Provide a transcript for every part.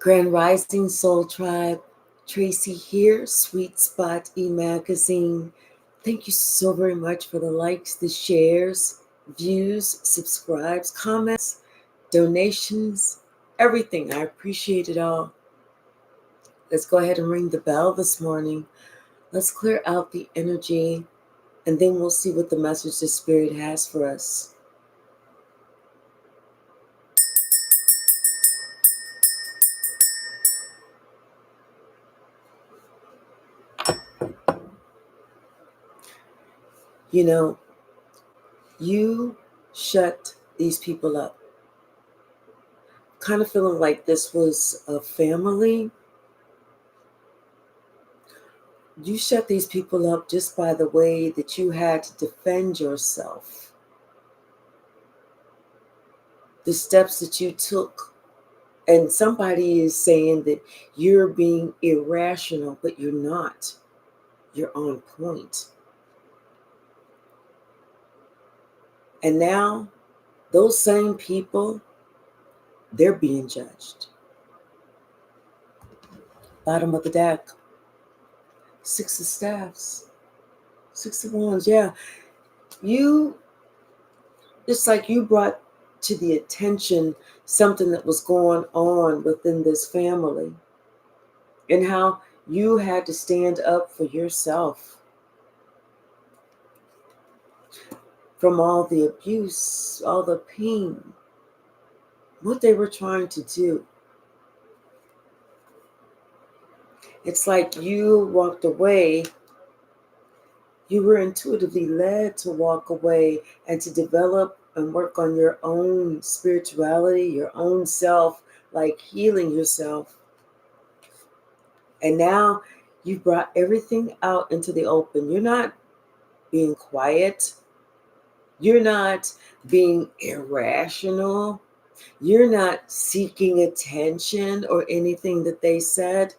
Grand Rising Soul Tribe, Tracy here, Sweet Spot e-magazine. Thank you so very much for the likes, the shares, views, subscribes, comments, donations, everything. I appreciate it all. Let's go ahead and ring the bell this morning. Let's clear out the energy, and then we'll see what the message the Spirit has for us. You know, you shut these people up. Kind of feeling like this was a family. You shut these people up just by the way that you had to defend yourself. The steps that you took. And somebody is saying that you're being irrational, but you're not. You're on point. And now, those same people, they're being judged. Bottom of the deck. 6 of staffs. 6 of wands, yeah. It's like you brought to the attention something that was going on within this family and how you had to stand up for yourself from all the abuse, all the pain, what they were trying to do. It's like you walked away. You were intuitively led to walk away and to develop and work on your own spirituality, your own self, like healing yourself. And now you've brought everything out into the open. You're not being quiet. You're not being irrational. You're not seeking attention or anything that they said.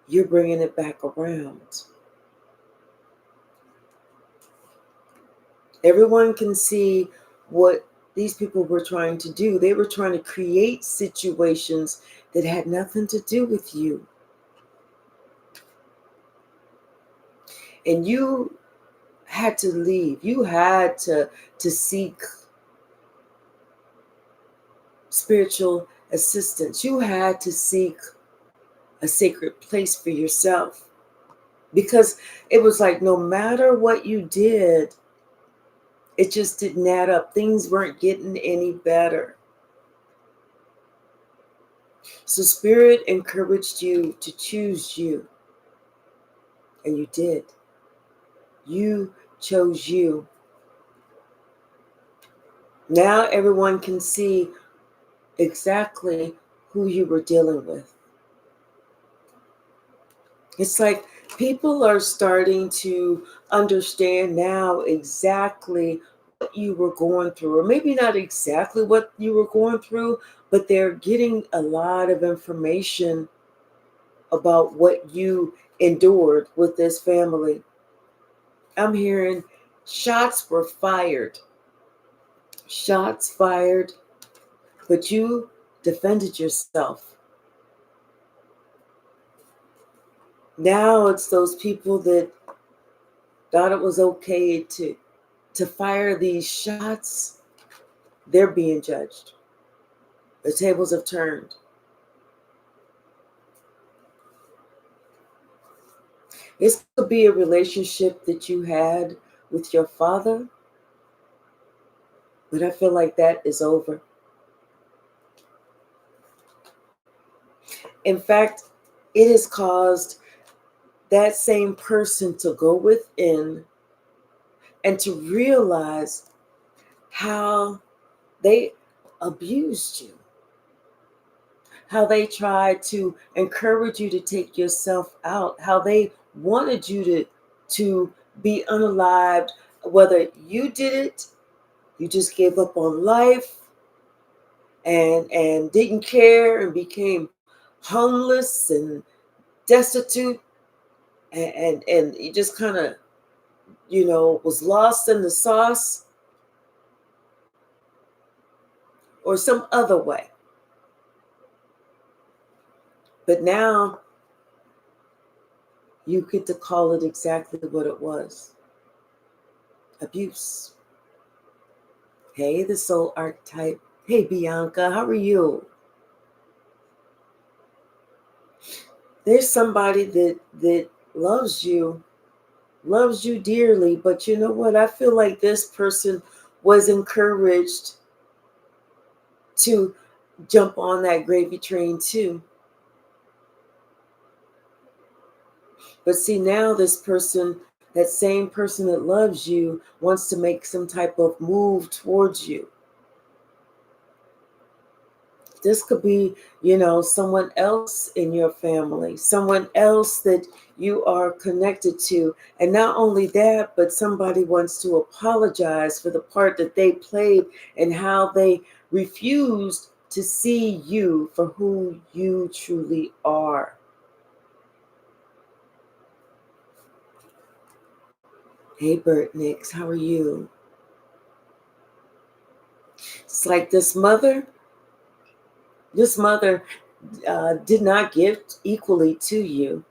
You're bringing it back around. Everyone can see what these people were trying to do. They were trying to create situations that had nothing to do with you. And you had to leave. You had to seek spiritual assistance. You had to seek a sacred place for yourself. Because it was like no matter what you did, it just didn't add up. Things weren't getting any better. So Spirit encouraged you to choose you. And you did. You chose you. Now everyone can see exactly who you were dealing with. It's like people are starting to understand now exactly what you were going through, or maybe not exactly what you were going through, but they're getting a lot of information about what you endured with this family. I'm hearing shots were fired. Shots fired, but you defended yourself. Now it's those people that thought it was okay to fire these shots. They're being judged. The tables have turned. This could be a relationship that you had with your father, but I feel like that is over. In fact, it has caused that same person to go within and to realize how they abused you, how they tried to encourage you to take yourself out, how they wanted you to be unalived, whether you did it, you just gave up on life and didn't care and became homeless and destitute and you just kind of, was lost in the sauce or some other way. But now you get to call it exactly what it was: abuse. Hey, the soul archetype. Hey, Bianca, how are you? There's somebody that loves you dearly, but you know what? I feel like this person was encouraged to jump on that gravy train too. But see, now this person, that same person that loves you, wants to make some type of move towards you. This could be, someone else in your family, someone else that you are connected to. And not only that, but somebody wants to apologize for the part that they played and how they refused to see you for who you truly are. Hey, Bert Nix, how are you? It's like this mother did not give equally to you.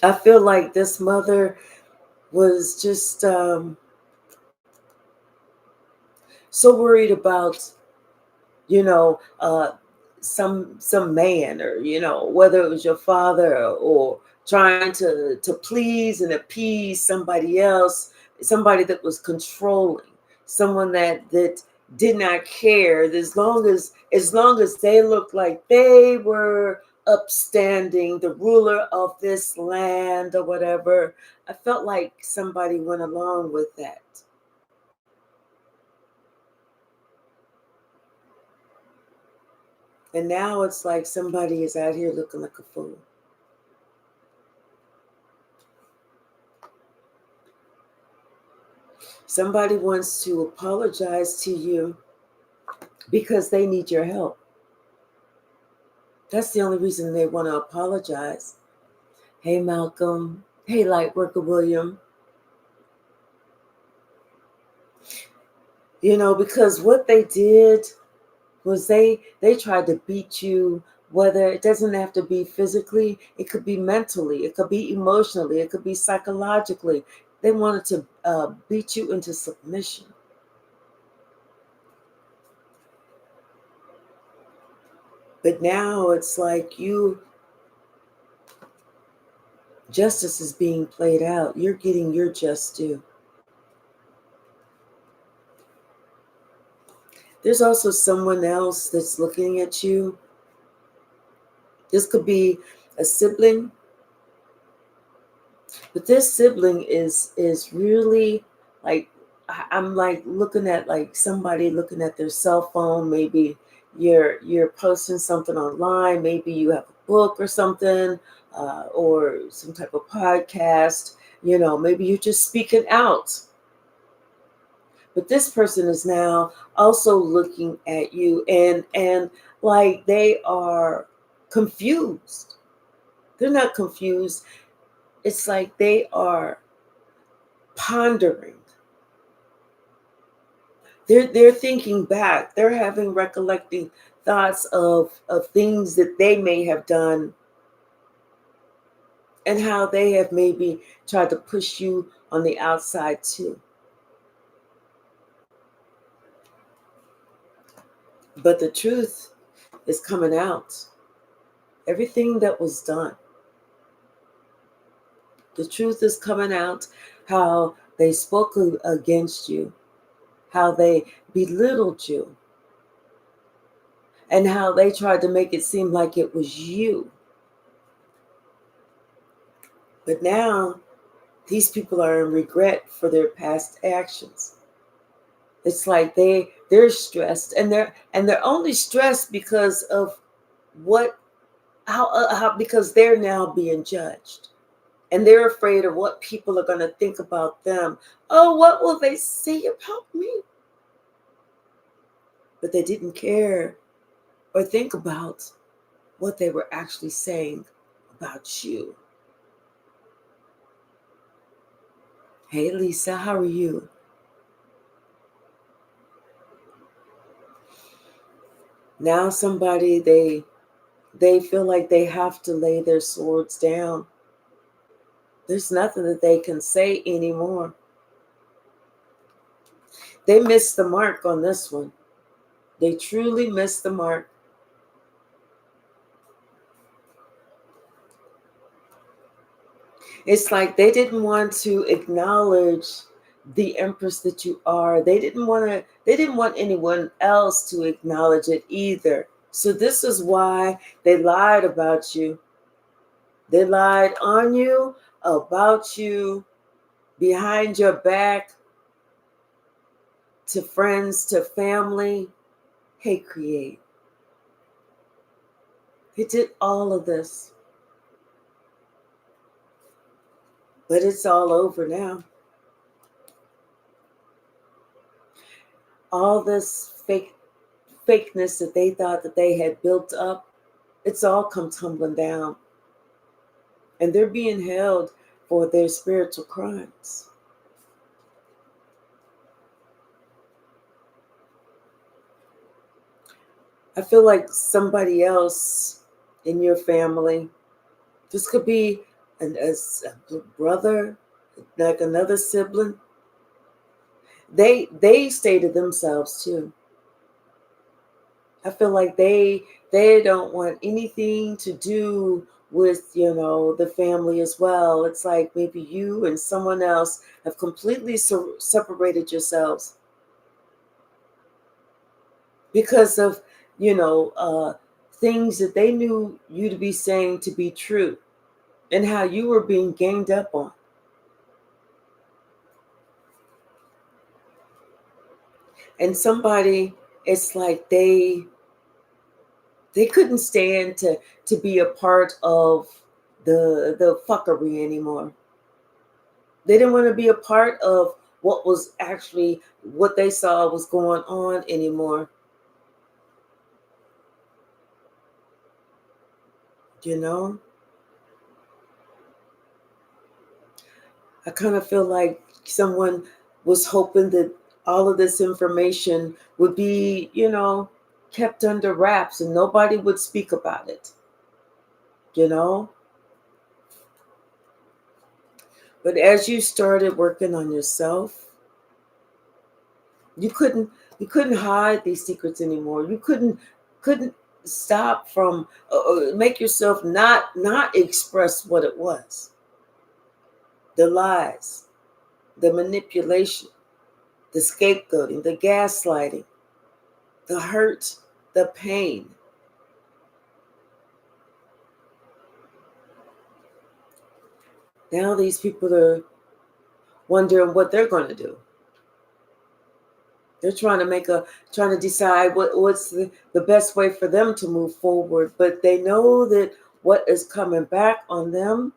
I feel like this mother was just so worried about, you know, uh, some man, or whether it was your father, or trying to please and appease somebody else, somebody that was controlling, someone that did not care, as long as they looked like they were upstanding, the ruler of this land or whatever. I felt like somebody went along with that. And now it's like somebody is out here looking like a fool. Somebody wants to apologize to you because they need your help. That's the only reason they want to apologize. Hey, Malcolm. Hey, Lightworker William. Because what they did was they tried to beat you, whether it doesn't have to be physically, it could be mentally, it could be emotionally, it could be psychologically. They wanted to beat you into submission. But now it's like justice is being played out. You're getting your just due. There's also someone else that's looking at you. This could be a sibling, but this sibling is really like, I'm like looking at like somebody looking at their cell phone. Maybe you're posting something online. Maybe you have a book or something, or some type of podcast. Maybe you're just speaking out. But this person is now also looking at you, and like they are confused. They're not confused. It's like they are pondering. They're thinking back. They're having recollecting thoughts of things that they may have done, and how they have maybe tried to push you on the outside too. But the truth is coming out. Everything that was done. The truth is coming out, how they spoke against you, how they belittled you, and how they tried to make it seem like it was you. But now these people are in regret for their past actions. It's like they're stressed, and they're only stressed because of what how because they're now being judged. And they're afraid of what people are going to think about them. Oh, what will they say about me? But they didn't care or think about what they were actually saying about you. Hey, Lisa, how are you? Now somebody, they feel like they have to lay their swords down. There's nothing that they can say anymore. They missed the mark on this one. They truly missed the mark. It's like they didn't want to acknowledge the empress that you are. They didn't want anyone else to acknowledge it either. So this is why they lied about you. They lied on you, about you, behind your back, to friends, to family. Hey, create. They did all of this. But it's all over now. All this fakeness that they thought that they had built up, it's all come tumbling down. And they're being held for their spiritual crimes. I feel like somebody else in your family, this could be a brother, like another sibling. They stated themselves too. I feel like they don't want anything to do with, the family as well. It's like maybe you and someone else have completely separated yourselves because of, things that they knew you to be saying to be true, and how you were being ganged up on. And somebody, it's like they couldn't stand to be a part of the fuckery anymore. They didn't want to be a part of what was actually what they saw was going on anymore. You know, I kind of feel like someone was hoping that all of this information would be, kept under wraps and nobody would speak about it, you know? But as you started working on yourself, you couldn't you couldn't hide these secrets anymore. You couldn't stop from make yourself not express what it was. The lies, the manipulation, the scapegoating, the gaslighting, the hurt, the pain. Now these people are wondering what they're going to do. They're trying to decide what's the best way for them to move forward. But they know that what is coming back on them,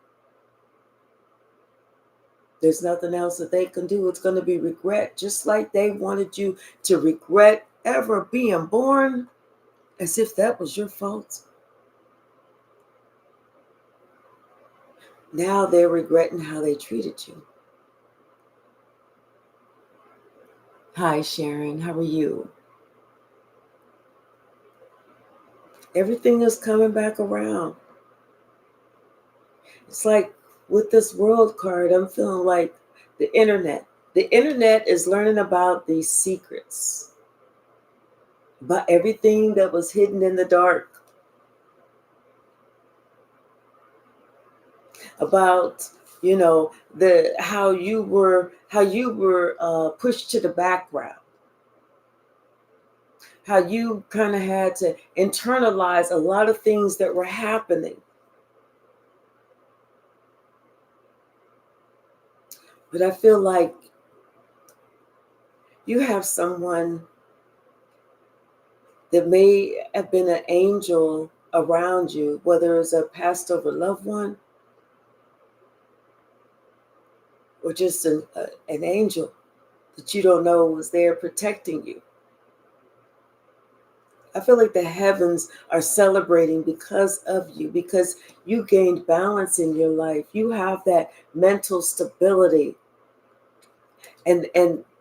there's nothing else that they can do. It's going to be regret, just like they wanted you to regret ever being born, as if that was your fault. Now they're regretting how they treated you. Hi, Sharon. How are you? Everything is coming back around. It's like with this world card, I'm feeling like the internet. The internet is learning about these secrets, about everything that was hidden in the dark, about the how you were pushed to the background, how you kind of had to internalize a lot of things that were happening. But I feel like you have someone that may have been an angel around you, whether it's a passed over loved one or just an angel that you don't know was there protecting you. I feel like the heavens are celebrating because of you, because you gained balance in your life. You have that mental stability. And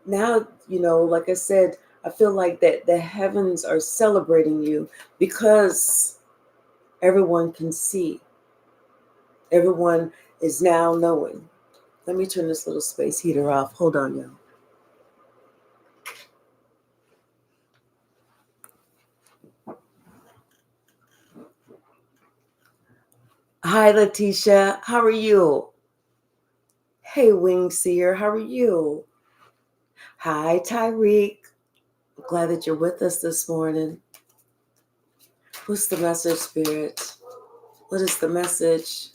now, like I said, I feel like that the heavens are celebrating you because everyone can see. Everyone is now knowing. Let me turn this little space heater off. Hold on, y'all. Hi, Letitia. How are you? Hey, Wing Seer. How are you? Hi, Tyreek. I'm glad that you're with us this morning. What's the message, Spirit? What is the message?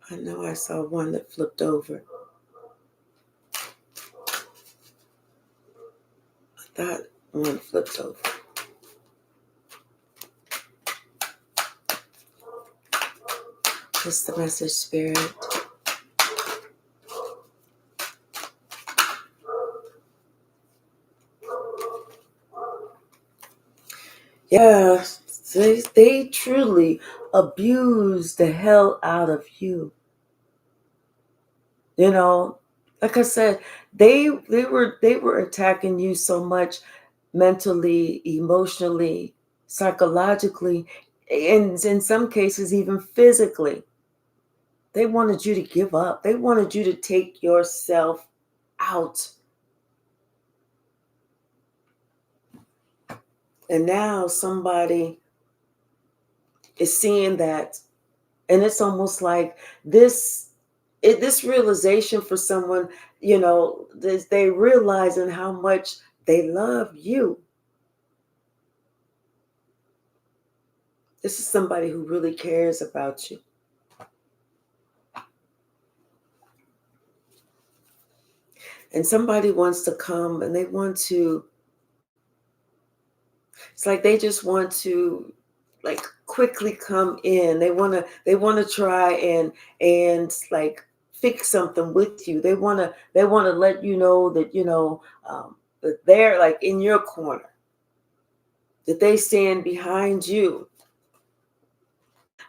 I know I saw one that flipped over. I thought one flipped over. What's the message, Spirit? Yeah, they truly abuse the hell out of you. You know, like I said, they were attacking you so much mentally, emotionally, psychologically, and in some cases even physically. They wanted you to give up. They wanted you to take yourself out. And now somebody is seeing that, and it's almost like this realization for someone, they realizing how much they love you. This is somebody who really cares about you. And somebody wants to come and they want to, it's like they just want to like quickly come in. They want to try and like fix something with you. They want to let you know that that they're like in your corner, that they stand behind you.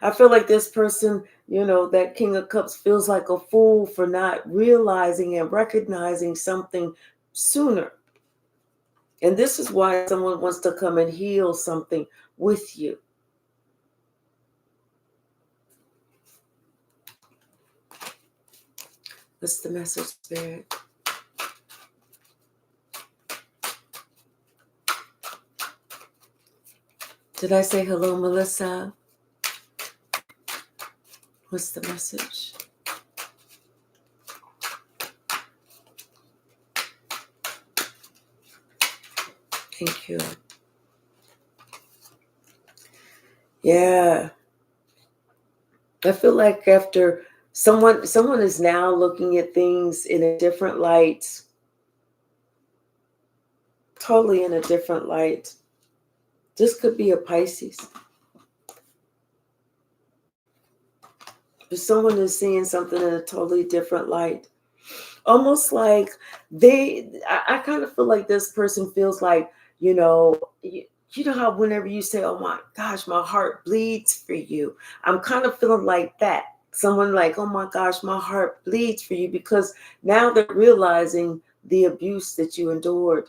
I feel like this person, that King of Cups feels like a fool for not realizing and recognizing something sooner. And this is why someone wants to come and heal something with you. What's the message, Spirit? Did I say hello, Melissa? What's the message? Thank you. Yeah. I feel like after someone is now looking at things in a different light, totally in a different light. This could be a Pisces. But someone is seeing something in a totally different light. Almost like I kind of feel like this person feels like, you know how whenever you say, oh my gosh, my heart bleeds for you. I'm kind of feeling like that. Someone like, oh my gosh, my heart bleeds for you, because now they're realizing the abuse that you endured.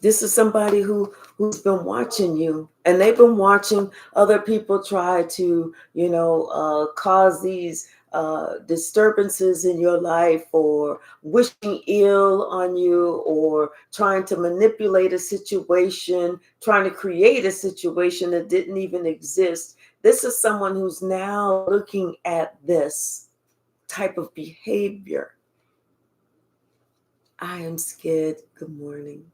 This is somebody who's been watching you, and they've been watching other people try to, cause these disturbances in your life, or wishing ill on you, or trying to manipulate a situation, trying to create a situation that didn't even exist. This is someone who's now looking at this type of behavior. I am scared. Good morning.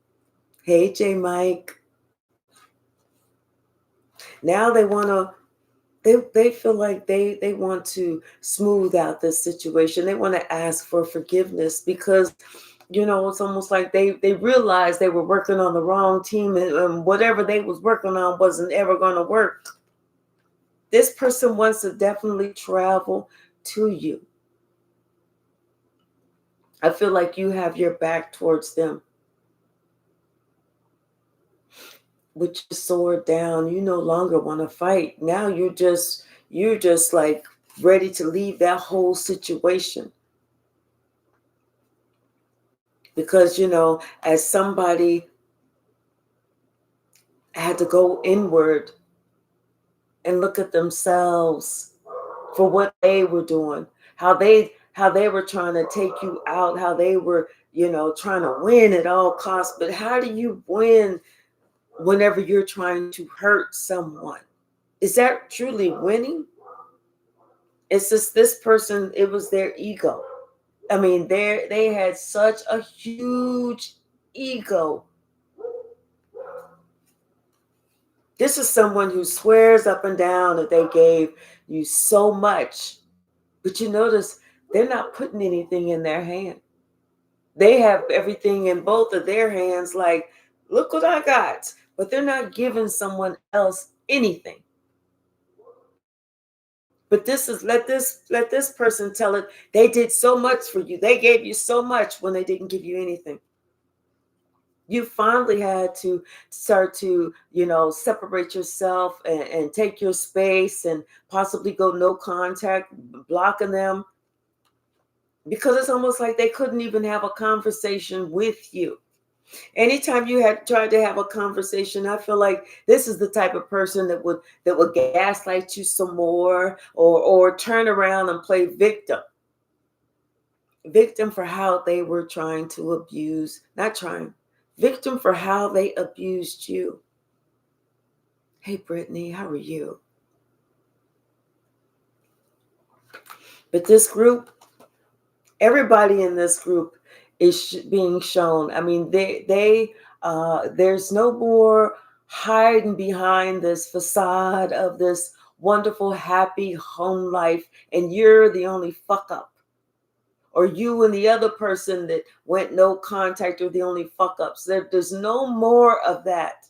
Hey, J. Mike. Now they feel like they want to smooth out this situation. They want to ask for forgiveness, because it's almost like they realized they were working on the wrong team, and whatever they was working on wasn't ever going to work. This person wants to definitely travel to you. I feel like you have your back towards them. with your sword down. You no longer want to fight. Now you're just like ready to leave that whole situation. Because, as somebody had to go inward and look at themselves for what they were doing, how they were trying to take you out, how they were, trying to win at all costs. But how do you win whenever you're trying to hurt someone? Is that truly winning? It's just this person, it was their ego. I mean, they had such a huge ego. This is someone who swears up and down that they gave you so much, but you notice they're not putting anything in their hand. They have everything in both of their hands, like, look what I got, but they're not giving someone else anything. But let this person tell it. They did so much for you. They gave you so much when they didn't give you anything. You finally had to start to, separate yourself and take your space and possibly go no contact, blocking them, because it's almost like they couldn't even have a conversation with you. Anytime you had tried to have a conversation, I feel like this is the type of person that would gaslight you some more, or turn around and play victim for how they were trying to abuse, not trying, victim for how they abused you. Hey, Brittany, how are you? But this group, everybody in this group is being shown. I mean, there's no more hiding behind this facade of this wonderful, happy home life, and you're the only fuck up. Or you and the other person that went no contact are the only fuck ups. There's no more of that.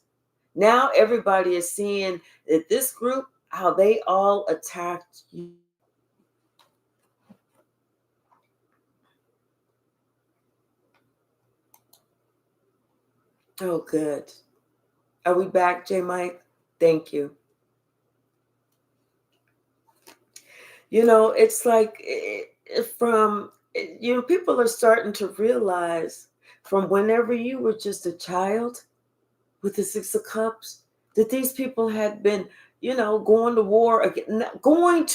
Now everybody is seeing that this group, how they all attacked you. Oh, good. Are we back, J. Mike? Thank you. It's like people are starting to realize from whenever you were just a child with the Six of Cups, that these people had been, going to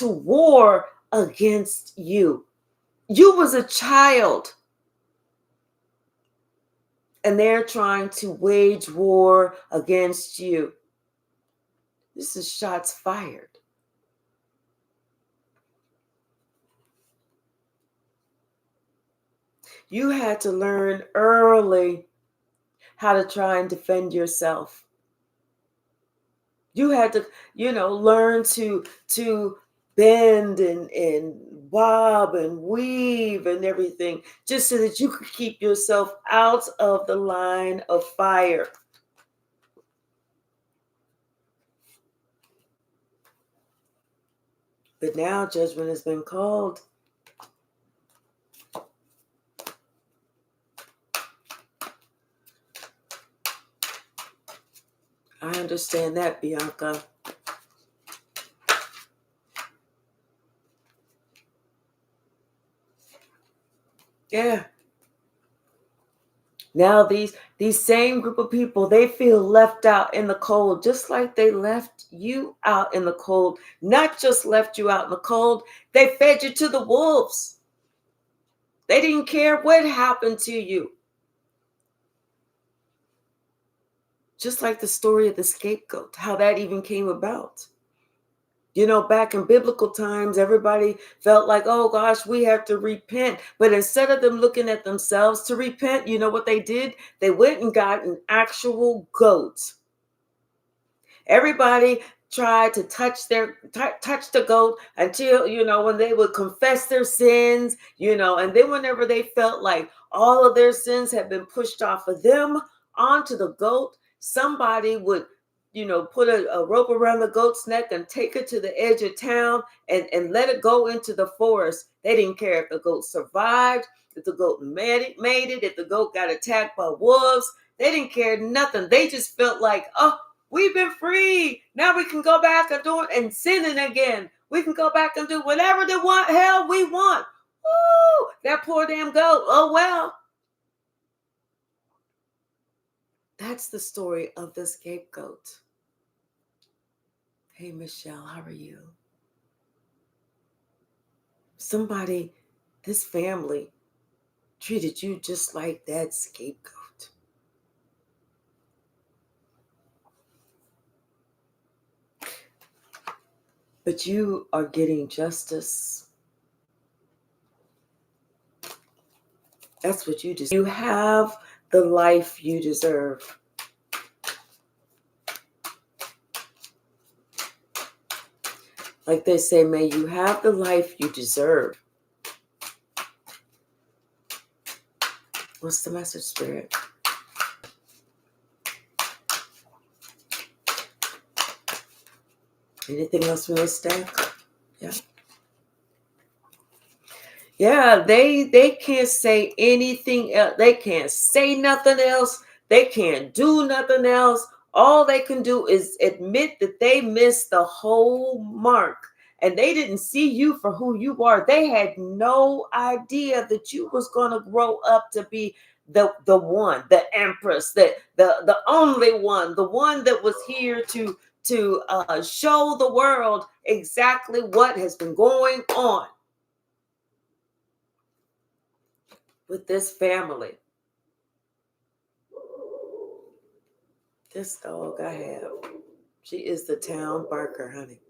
war against you. You was a child, and they're trying to wage war against you. This is shots fired. You had to learn early how to try and defend yourself. You had to, learn to bend and bob and weave and everything, just so that you could keep yourself out of the line of fire. But now judgment has been called. I understand that, Bianca. Yeah. Now these same group of people, they feel left out in the cold, just like they left you out in the cold. Not just left you out in the cold, they fed you to the wolves. They didn't care what happened to you. Just like the story of the scapegoat, how that even came about. Back in biblical times, everybody felt like, oh gosh, we have to repent. But instead of them looking at themselves to repent, you know what they did? They went and got an actual goat. Everybody tried to touch the goat until, when they would confess their sins, and then whenever they felt like all of their sins had been pushed off of them onto the goat, somebody would, put a rope around the goat's neck and take it to the edge of town and let it go into the forest. They didn't care if the goat survived, if the goat made it, if the goat got attacked by wolves. They didn't care nothing. They just felt like, oh, We've been free. Now we can go back and do it and sinning again. We can go back and do whatever the hell we want. Woo! That poor damn goat. Oh, well. That's the story of the scapegoat. Hey, Michelle, how are you? Somebody, this family, treated you just like that scapegoat. But you are getting justice. That's what you deserve. You have the life you deserve. Like they say, may you have the life you deserve. What's the message, Spirit? Anything else from this deck? Yeah. Yeah, they can't say anything else. They can't say nothing else. They can't do nothing else. All they can do is admit that they missed the whole mark. And they didn't see you for who you are. They had no idea that you was going to grow up to be the one, the empress, the only one, the one that was here to show the world exactly what has been going on with this family. This dog I have, she is the town barker, honey.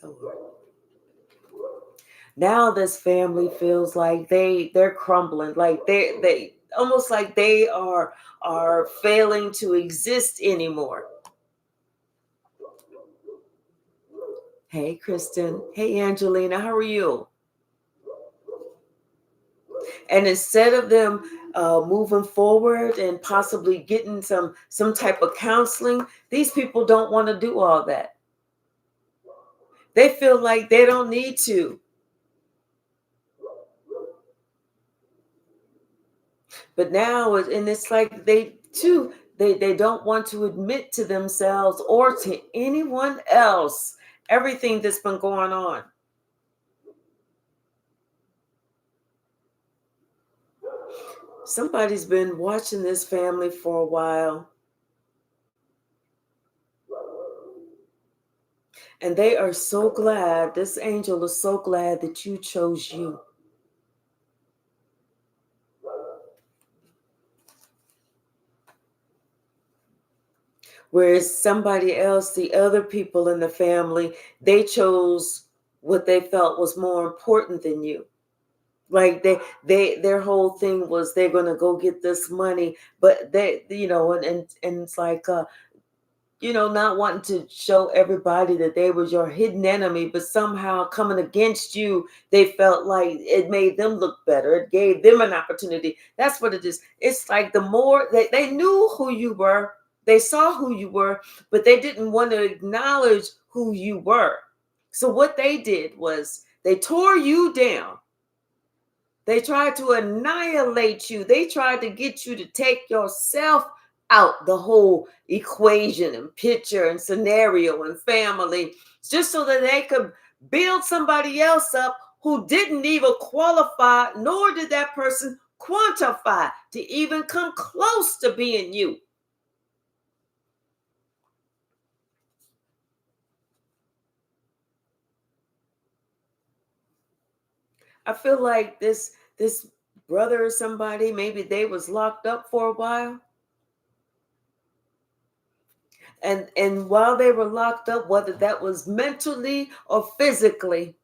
Good Lord. Now this family feels like they're crumbling, like they almost like they are failing to exist anymore. Hey, Kristen. Hey, Angelina. How are you? And instead of them moving forward and possibly getting some type of counseling, these people don't want to do all that. They feel like they don't need to. But now, and it's like they too, they don't want to admit to themselves or to anyone else everything that's been going on. Somebody's been watching this family for a while, and they are so glad, this angel is so glad that you chose you. Whereas somebody else, the other people in the family, they chose what they felt was more important than you. Like their whole thing was they're gonna go get this money, but they, and it's like not wanting to show everybody that they was your hidden enemy, but somehow coming against you, they felt like it made them look better. It gave them an opportunity. That's what it is. It's like the more they knew who you were, they saw who you were, but they didn't want to acknowledge who you were. So what they did was they tore you down. They tried to annihilate you. They tried to get you to take yourself out the whole equation and picture and scenario and family, just so that they could build somebody else up who didn't even qualify, nor did that person quantify to even come close to being you. I feel like this brother or somebody, maybe they was locked up for a while. And while they were locked up, whether that was mentally or physically,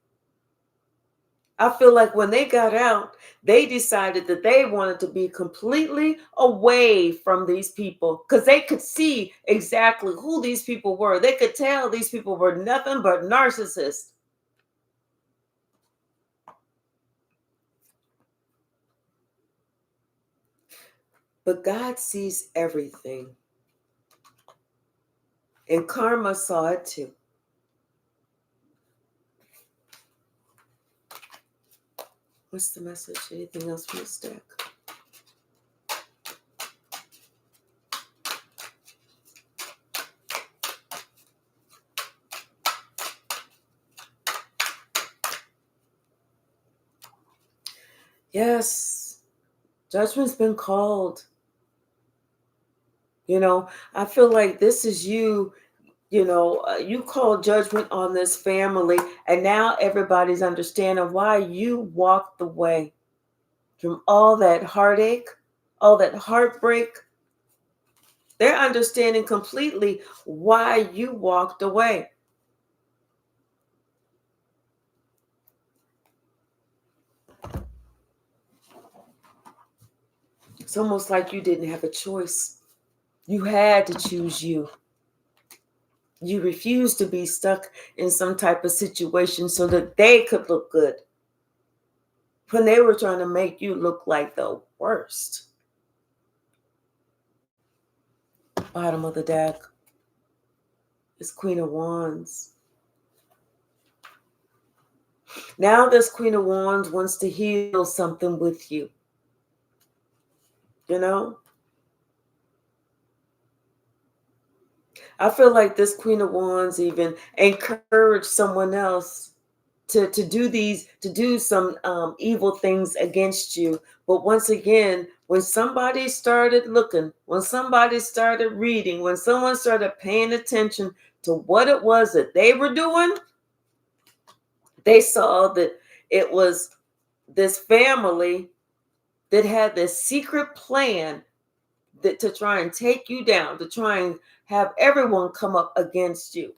I feel like when they got out, they decided that they wanted to be completely away from these people because they could see exactly who these people were. They could tell these people were nothing but narcissists. But God sees everything. And karma saw it too. What's the message? Anything else from the stack? Yes, judgment's been called. I feel like this is you. You call judgment on this family, and now everybody's understanding why you walked away from all that heartache, all that heartbreak. They're understanding completely why you walked away. It's almost like you didn't have a choice. You had to choose you. You refused to be stuck in some type of situation so that they could look good when they were trying to make you look like the worst. Bottom of the deck is Queen of Wands. Now this Queen of Wands wants to heal something with you. I feel like this Queen of Wands even encouraged someone else to do some evil things against you. But once again, when somebody started looking, when somebody started reading, when someone started paying attention to what it was that they were doing, they saw that it was this family that had this secret plan to try and take you down, to try and have everyone come up against you.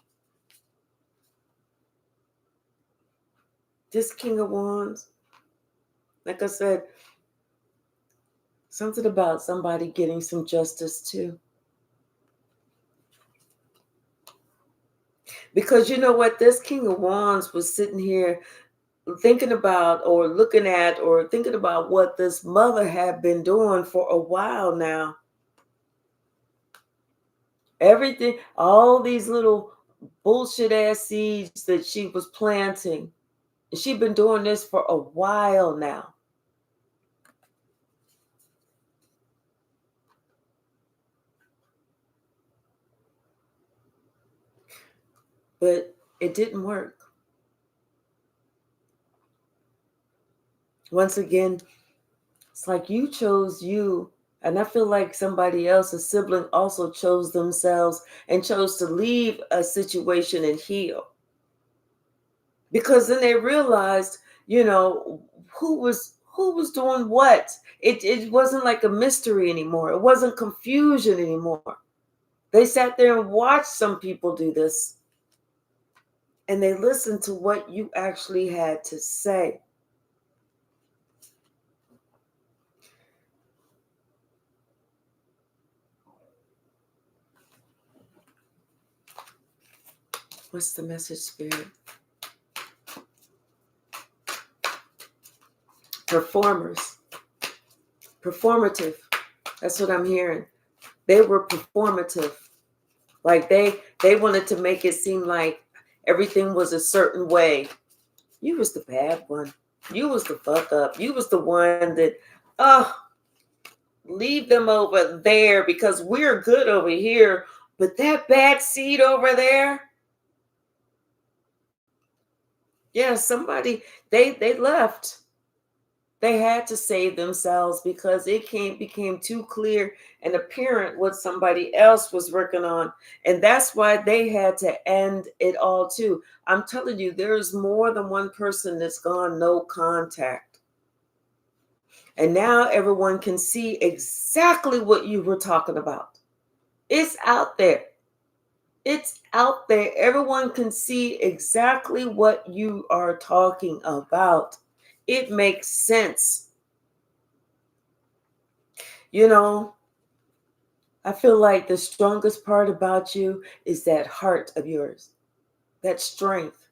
This King of Wands, like I said, something about somebody getting some justice too. Because you know what? This King of Wands was sitting here thinking about or looking at or thinking about what this mother had been doing for a while now. Everything, all these little bullshit ass seeds that she was planting. And she'd been doing this for a while now. But it didn't work. Once again, it's like you chose you. And I feel like somebody else, a sibling, also chose themselves and chose to leave a situation and heal. Because then they realized, who was doing what. It wasn't like a mystery anymore. It wasn't confusion anymore. They sat there and watched some people do this. And they listened to what you actually had to say. What's the message, Spirit? Performers. Performative. That's what I'm hearing. They were performative. Like they wanted to make it seem like everything was a certain way. You was the bad one. You was the fuck up. You was the one that, leave them over there because we're good over here. But that bad seed over there, yeah, somebody, they left. They had to save themselves because it became too clear and apparent what somebody else was working on. And that's why they had to end it all too. I'm telling you, there's more than one person that's gone no contact. And now everyone can see exactly what you were talking about. It's out there. It's out there. Everyone can see exactly what you are talking about. It makes sense. I feel like the strongest part about you is that heart of yours, that strength,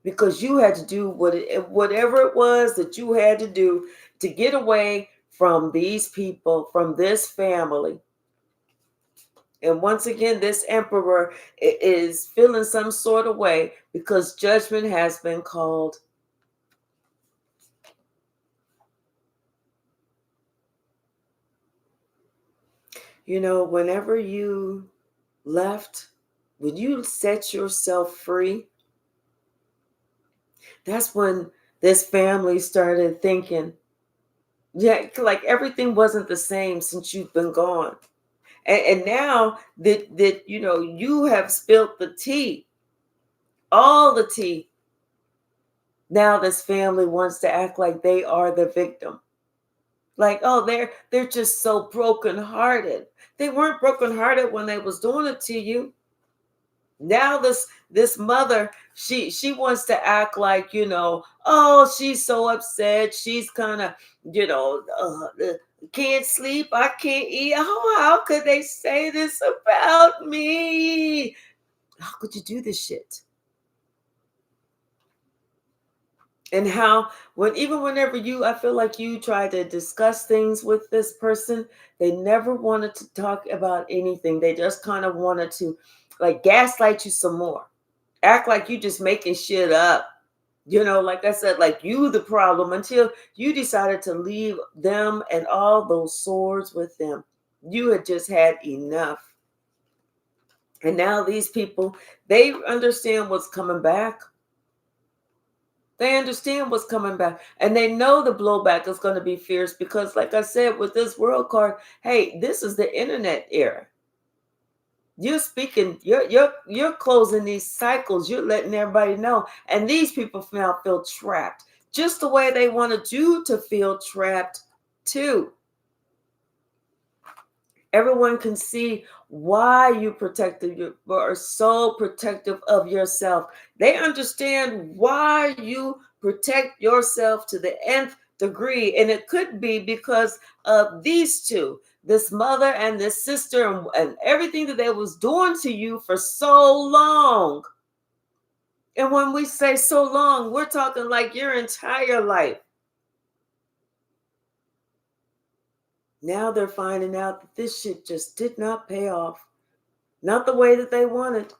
because you had to do whatever it was that you had to do to get away from these people, from this family. And once again, this emperor is feeling some sort of way because judgment has been called. Whenever you left, when you set yourself free, that's when this family started thinking, yeah, like everything wasn't the same since you've been gone. And now that you have spilt the tea, all the tea. Now this family wants to act like they are the victim. Like, oh, they're just so brokenhearted. They weren't brokenhearted when they was doing it to you. Now this mother, she wants to act like, oh, she's so upset. She's kind of, can't sleep. I can't eat. Oh, how could they say this about me? How could you do this shit? And how, whenever I feel like you try to discuss things with this person, they never wanted to talk about anything. They just kind of wanted to like gaslight you some more, act like you just making shit up. Like I said, like you the problem until you decided to leave them and all those swords with them. You had just had enough. And now these people, they understand what's coming back. They understand what's coming back, and they know the blowback is going to be fierce because, like I said, with this world card, hey, this is the internet era. You're speaking, you're closing these cycles. You're letting everybody know, and these people now feel trapped, just the way they wanted you to feel trapped too. Everyone can see why you are so protective of yourself. They understand why you protect yourself to the nth degree. And it could be because of these two, this mother and this sister, and everything that they was doing to you for so long. And when we say so long, we're talking like your entire life. Now they're finding out that this shit just did not pay off. Not the way that they wanted.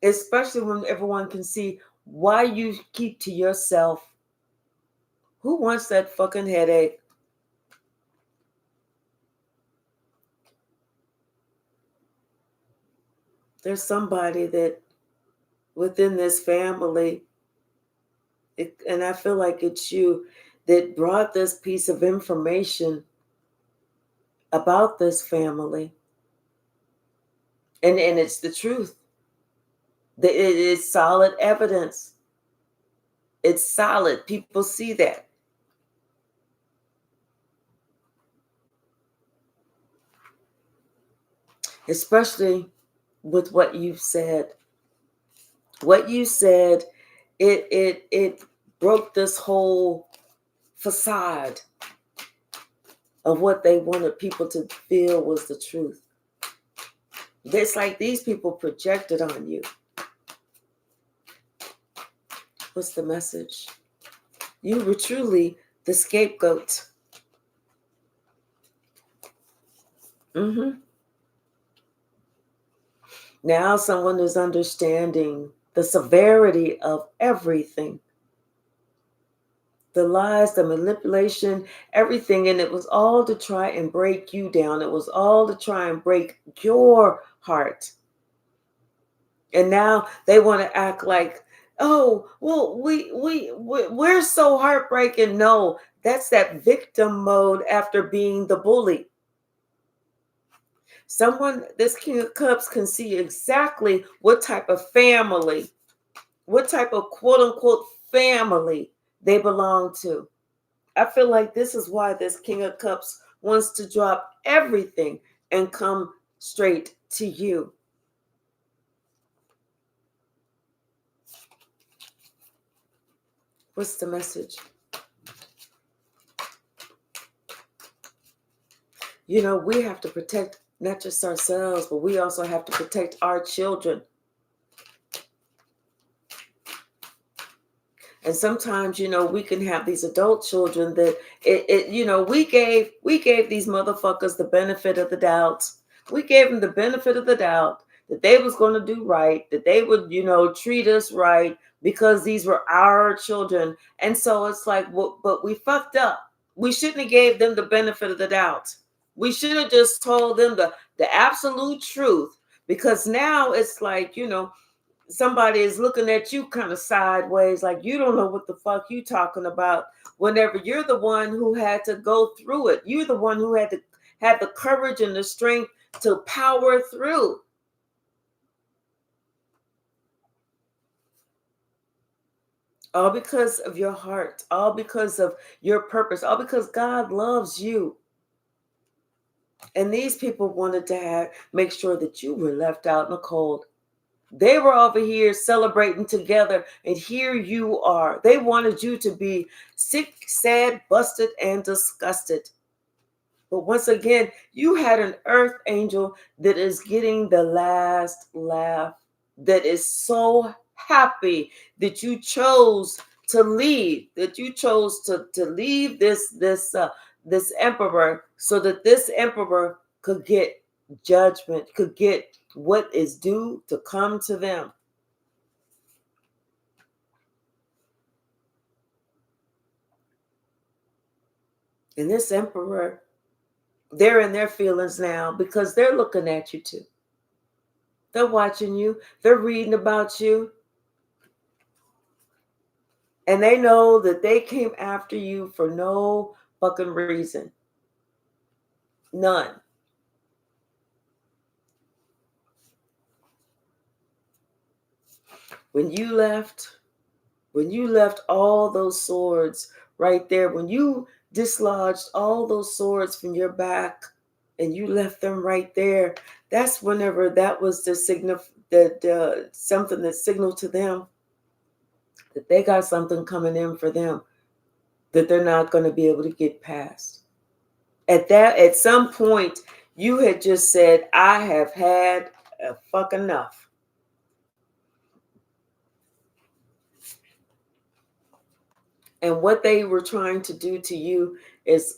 Especially when everyone can see why you keep to yourself. Who wants that fucking headache? There's somebody that within this family, and I feel like it's you, that brought this piece of information about this family. And it's the truth. It is solid evidence. It's solid. People see that. Especially with what you've said. What you said, it broke this whole facade of what they wanted people to feel was the truth. It's like these people projected on you. What's the message? You were truly the scapegoat. Now someone is understanding the severity of everything. The lies, the manipulation, everything. And it was all to try and break you down. It was all to try and break your heart. And now they want to act like, oh, well, we're so heartbreaking. No, that's that victim mode after being the bully. This King of Cups can see exactly what type of family, what type of quote unquote family they belong to. I feel like this is why this King of Cups wants to drop everything and come straight to you. What's the message? We have to protect not just ourselves, but we also have to protect our children. And sometimes, we can have these adult children that we gave these motherfuckers the benefit of the doubt. We gave them the benefit of the doubt that they was going to do right, that they would, treat us right because these were our children. And so it's like, well, but we fucked up. We shouldn't have gave them the benefit of the doubt. We should have just told them the absolute truth, because now it's like, somebody is looking at you kind of sideways, like you don't know what the fuck you talking about, whenever you're the one who had to go through it. You're the one who had to have the courage and the strength to power through. All because of your heart, all because of your purpose, all because God loves you. And these people wanted to make sure that you were left out in the cold. They were over here celebrating together, and here you are. They wanted you to be sick, sad, busted, and disgusted. But once again, you had an earth angel that is getting the last laugh, that is so happy that you chose to leave, that you chose to leave this emperor, so that this emperor could get judgment, could get what is due to come to them. And this emperor, they're in their feelings now, because they're looking at you too. They're watching you. They're reading about you. And they know that they came after you for no fucking reason. None. When you left all those swords right there, when you dislodged all those swords from your back and you left them right there, that's whenever that was the signal, that something that signaled to them that they got something coming in for them that they're not going to be able to get past. At some point, you had just said, I have had a fuck enough. And what they were trying to do to you is,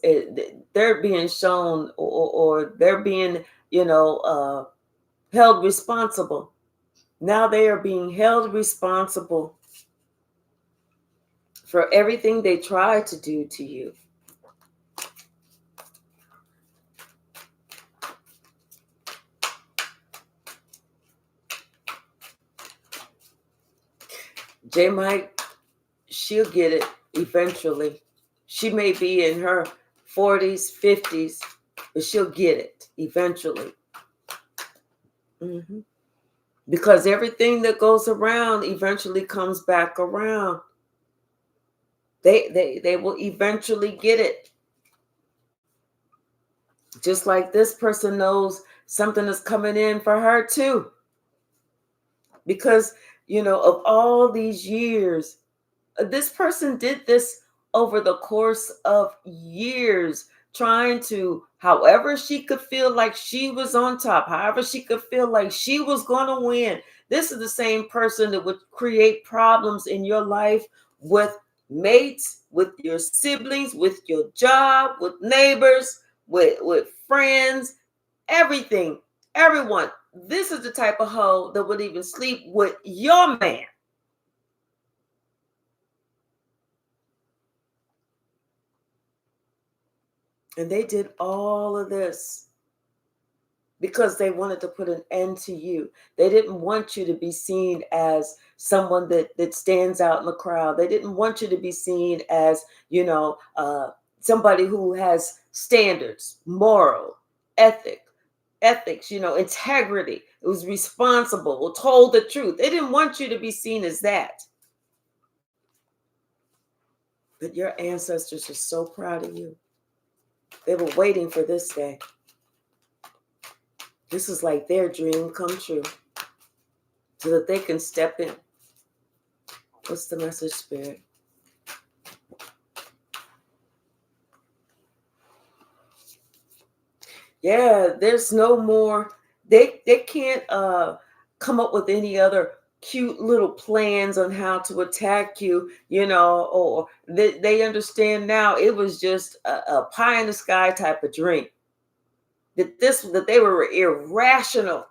they're being shown, or they're being, held responsible. Now they are being held responsible for everything they tried to do to you. J. Mike, she'll get it eventually. She may be in her 40s, 50s, but she'll get it eventually. Mm-hmm. Because everything that goes around eventually comes back around. They will eventually get it. Just like this person knows something is coming in for her too. Because, of all these years, this person did this over the course of years, trying to, however she could feel like she was on top, however she could feel like she was going to win. This is the same person that would create problems in your life with mates, with your siblings, with your job, with neighbors, with friends, everything, everyone. This is the type of hoe that would even sleep with your man. And they did all of this because they wanted to put an end to you. They didn't want you to be seen as someone that stands out in the crowd. They didn't want you to be seen as, somebody who has standards, moral, ethics, integrity. It was responsible, told the truth. They didn't want you to be seen as that. But your ancestors are so proud of you. They were waiting for this day. This is like their dream come true, so that they can step in. What's the message, Spirit? Yeah, there's no more. They can't come up with any other cute little plans on how to attack you, or they understand now it was just a pie in the sky type of dream. That they were irrational.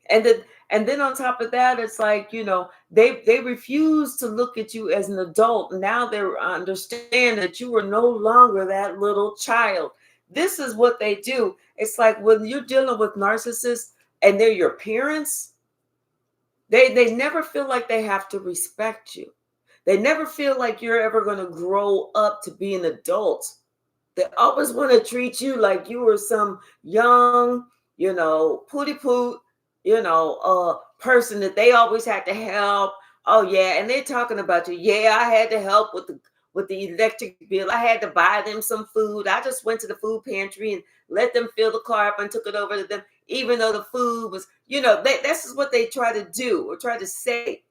And then on top of that, it's like, they refuse to look at you as an adult. Now they understand that you were no longer that little child. This is what they do. It's like when you're dealing with narcissists and they're your parents, they never feel like they have to respect you. They never feel like you're ever going to grow up to be an adult. They always want to treat you like you were some young, pooty poot, person that they always had to help. Oh yeah, and they're talking about you. Yeah, I had to help with the electric bill. I had to buy them some food. I just went to the food pantry and let them fill the car up and took it over to them, even though the food was, this is what they try to do or try to say.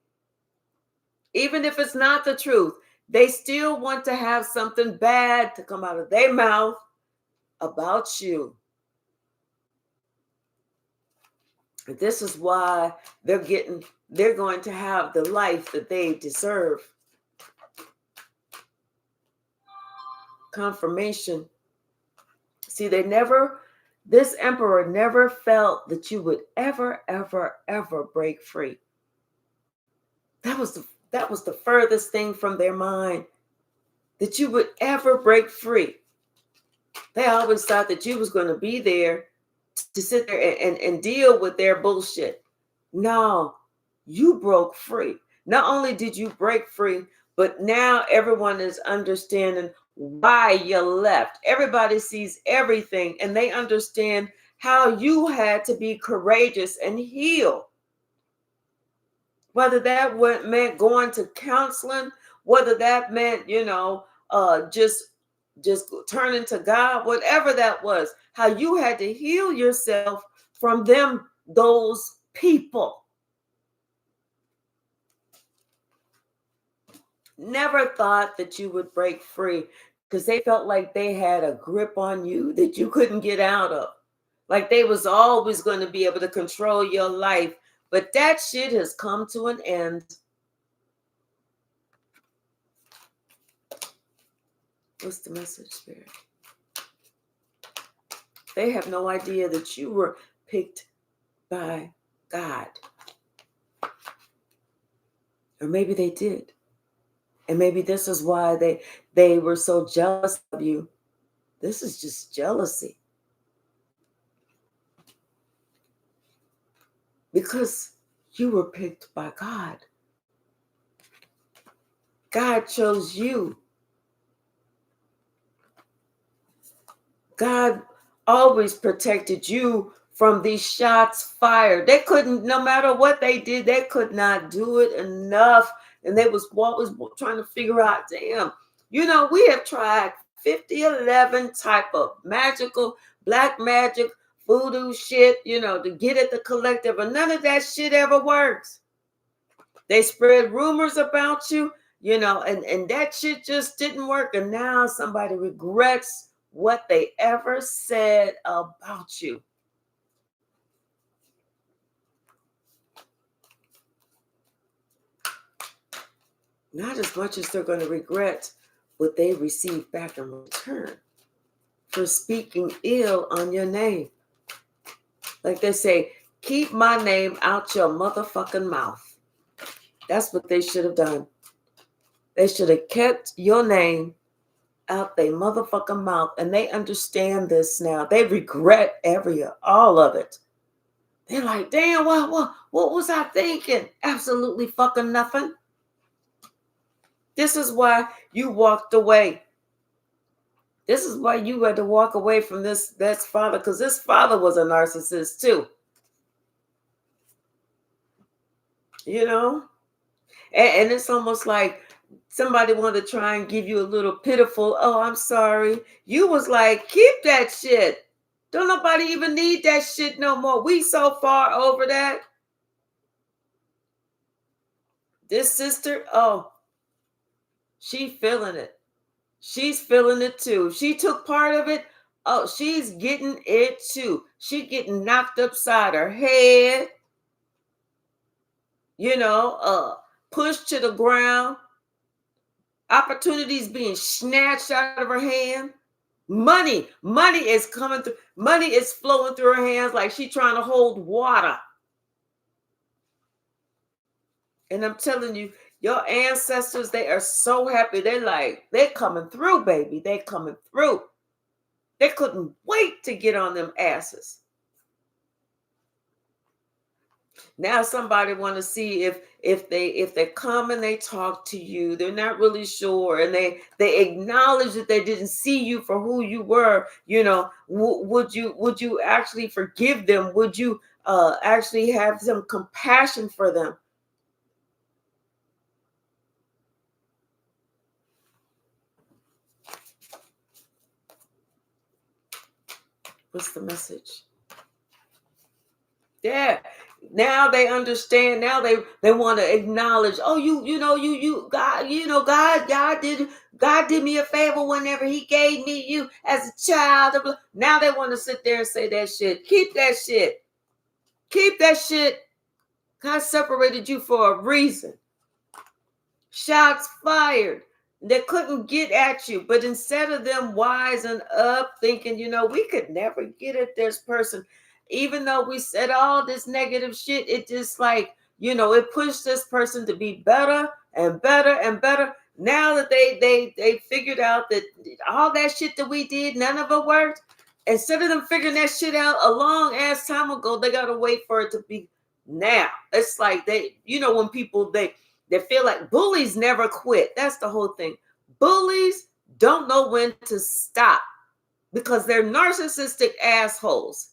Even if it's not the truth, they still want to have something bad to come out of their mouth about you. This is why they're going to have the life that they deserve. Confirmation. See, this emperor never felt that you would ever, ever, ever break free. That was the furthest thing from their mind, that you would ever break free. They always thought that you was going to be there to sit there and deal with their bullshit. No, you broke free. Not only did you break free, but now everyone is understanding why you left. Everybody sees everything and they understand how you had to be courageous and heal. Whether that meant going to counseling, whether that meant, just turning to God, whatever that was, how you had to heal yourself from those people. Never thought that you would break free because they felt like they had a grip on you that you couldn't get out of. Like they was always going to be able to control your life. But that shit has come to an end. What's the message, Spirit? They have no idea that you were picked by God. Or maybe they did. And maybe this is why they were so jealous of you. This is just jealousy. Because you were picked by God. God chose you. God always protected you from these shots fired. They couldn't, no matter what they did, they could not do it enough. And they was always trying to figure out, damn, we have tried 11 type of magical, black magic, voodoo shit, to get at the collective. And none of that shit ever works. They spread rumors about you, and that shit just didn't work. And now somebody regrets what they ever said about you. Not as much as they're going to regret what they received back in return for speaking ill on your name. Like they say, keep my name out your motherfucking mouth. That's what they should have done. They should have kept your name out their motherfucking mouth. And they understand this now. They regret all of it. They're like, damn, what was I thinking? Absolutely fucking nothing. This is why you walked away. This is why you had to walk away from this father, because this father was a narcissist too. And it's almost like somebody wanted to try and give you a little pitiful, oh, I'm sorry. You was like, keep that shit. Don't nobody even need that shit no more. We so far over that. This sister, oh, she feeling it. She's feeling it too. She took part of it. Oh, she's getting it too. She getting knocked upside her head. Pushed to the ground. Opportunities being snatched out of her hand. Money is coming through. Money is flowing through her hands like she's trying to hold water. And I'm telling you, your ancestors, they are so happy. They're coming through, baby. They're coming through. They couldn't wait to get on them asses. Now somebody want to see if they come and they talk to you, they're not really sure, and they acknowledge that they didn't see you for who you were. Would you actually forgive them? Would you actually have some compassion for them? What's the message? Yeah. Now they understand. Now they want to acknowledge. Oh, you God, God did me a favor whenever He gave me you as a child. Now they want to sit there and say that shit. Keep that shit. Keep that shit. God separated you for a reason. Shots fired. They couldn't get at you, but instead of them wising up, thinking, we could never get at this person, even though we said all this negative shit, it just it pushed this person to be better and better and better. Now that they figured out that all that shit that we did, none of it worked. Instead of them figuring that shit out a long ass time ago, they gotta wait for it to be now. It's like when people they feel like bullies never quit. That's the whole thing. Bullies don't know when to stop because they're narcissistic assholes.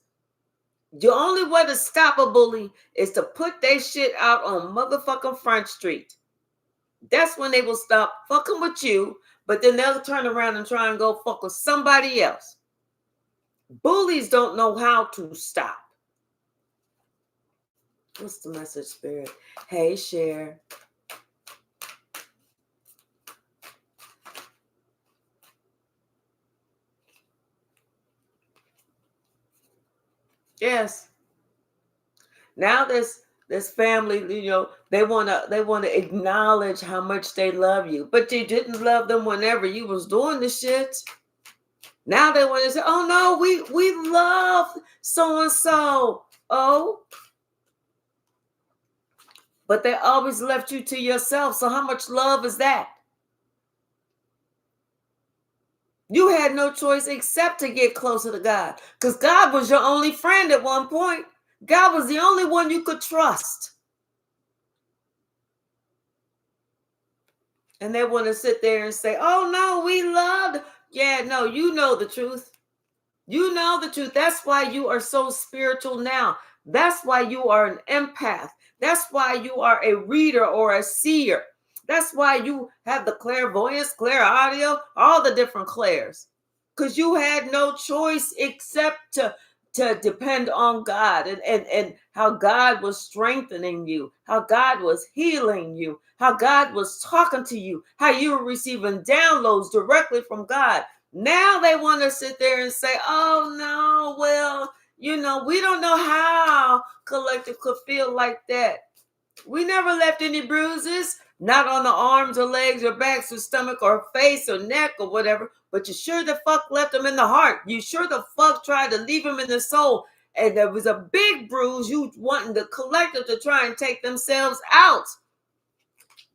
The only way to stop a bully is to put their shit out on motherfucking Front Street. That's when they will stop fucking with you, but then they'll turn around and try and go fuck with somebody else. Bullies don't know how to stop. What's the message, Spirit? Hey, Cher. Yes. Now this family, they wanna acknowledge how much they love you, but you didn't love them whenever you was doing the shit. Now they want to say, "Oh no, we love so and so." Oh, but they always left you to yourself. So how much love is that? You had no choice except to get closer to God, because God was your only friend at one point. God was the only one you could trust. And they want to sit there and say, "Oh no, we loved." Yeah, no, you know the truth. You know the truth. That's why you are so spiritual now. That's why you are an empath. That's why you are a reader or a seer. That's why you have the clairvoyance, clairaudio, all the different clairs. Because you had no choice except to depend on God and how God was strengthening you, how God was healing you, how God was talking to you, how you were receiving downloads directly from God. Now they want to sit there and say, "Oh no, well, we don't know how collective could feel like that. We never left any bruises, not on the arms or legs or backs or stomach or face or neck or whatever, but you sure the fuck left them in the heart. You sure the fuck tried to leave them in the soul. And there was a big bruise you wanting the collective to try and take themselves out."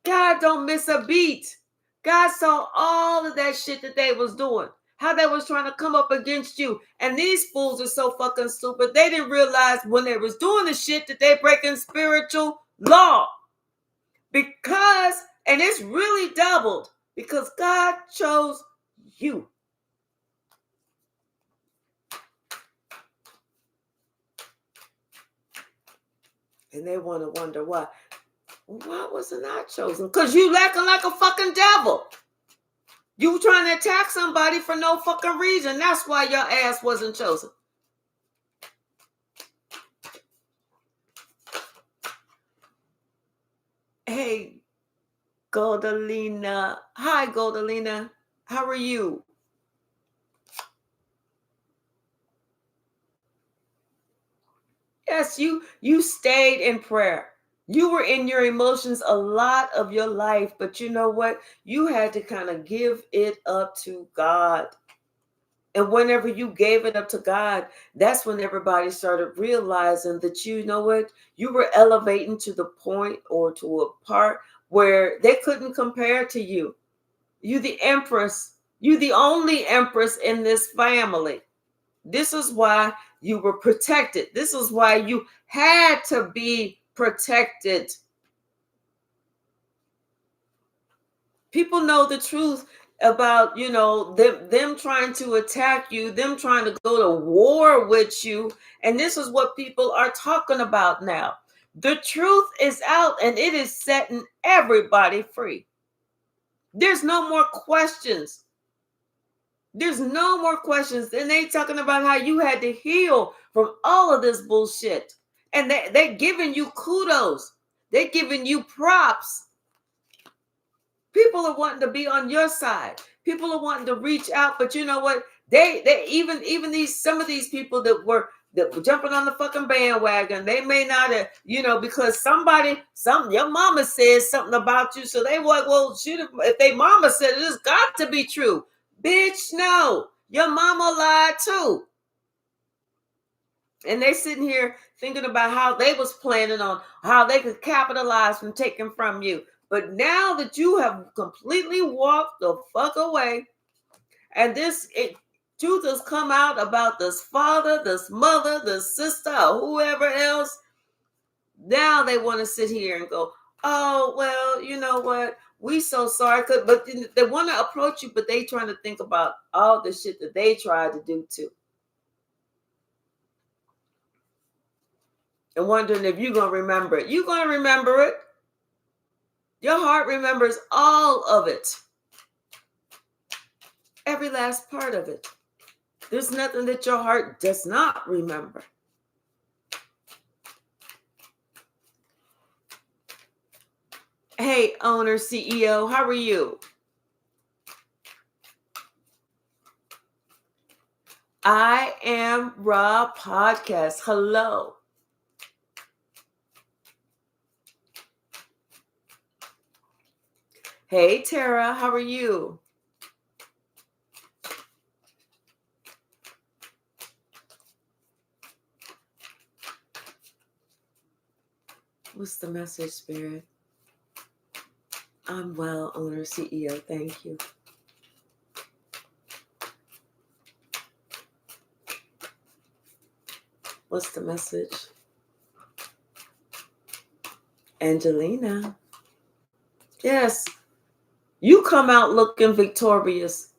God don't miss a beat. God saw all of that shit that they was doing. How they was trying to come up against you. And these fools are so fucking stupid. They didn't realize when they was doing the shit that they breaking spiritual law. Because, and it's really doubled, because God chose you. And they want to wonder why. Why wasn't I chosen? Because you acting like a fucking devil. You trying to attack somebody for no fucking reason. That's why your ass wasn't chosen. Hey, Goldalina. Hi, Goldalina. How are you? Yes, you stayed in prayer. You were in your emotions a lot of your life, but you know what? You had to kind of give it up to God. And whenever you gave it up to God, that's when everybody started realizing that, you know what, you were elevating to the point or to a part where they couldn't compare to you. You the empress. You're the only empress in this family. This is why you were protected. This is why you had to be protected. People know the truth about, them trying to attack you, them trying to go to war with you. And this is what people are talking about now. The truth is out and it is setting everybody free. There's no more questions. There's no more questions. And they talking about how you had to heal from all of this bullshit. And they're giving you kudos. They're giving you props. People are wanting to be on your side. People are wanting to reach out. But you know what? They even some of these people that were jumping on the fucking bandwagon, they may not have, because your mama says something about you. So they were like, well, shoot, if they mama said it, it's got to be true. Bitch, no. Your mama lied too. And they sitting here thinking about how they was planning on how they could capitalize from taking from you. But now that you have completely walked the fuck away, and truth has come out about this father, this mother, this sister, or whoever else, now they want to sit here and go, oh, well, you know what? We so sorry. But they want to approach you, but they trying to think about all the shit that they tried to do too. And wondering if you're going to remember it. You're going to remember it. Your heart remembers all of it. Every last part of it. There's nothing that your heart does not remember. Hey, owner, CEO, how are you? I am Raw Podcast. Hello. Hey, Tara, how are you? What's the message, Spirit? I'm well, owner, CEO. Thank you. What's the message? Angelina. Yes. You come out looking victorious.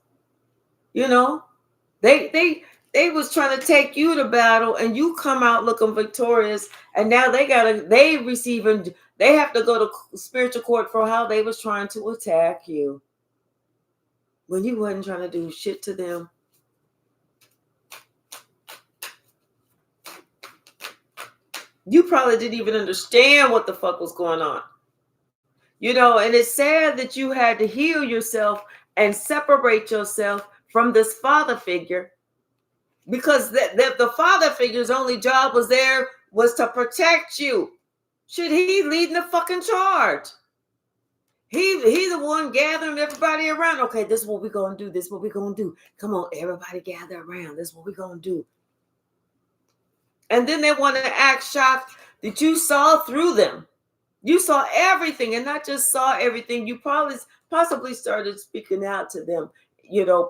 They was trying to take you to battle and you come out looking victorious, and now they have to go to spiritual court for how they was trying to attack you when you wasn't trying to do shit to them. You probably didn't even understand what the fuck was going on. And it's sad that you had to heal yourself and separate yourself from this father figure, because the father figure's only job was to protect you. Shit, he leading the fucking charge. He the one gathering everybody around. Okay, this is what we're going to do. This is what we're going to do. Come on, everybody gather around. This is what we're going to do. And then they want to act shocked that you saw through them. You saw everything, and not just saw everything. You possibly started speaking out to them,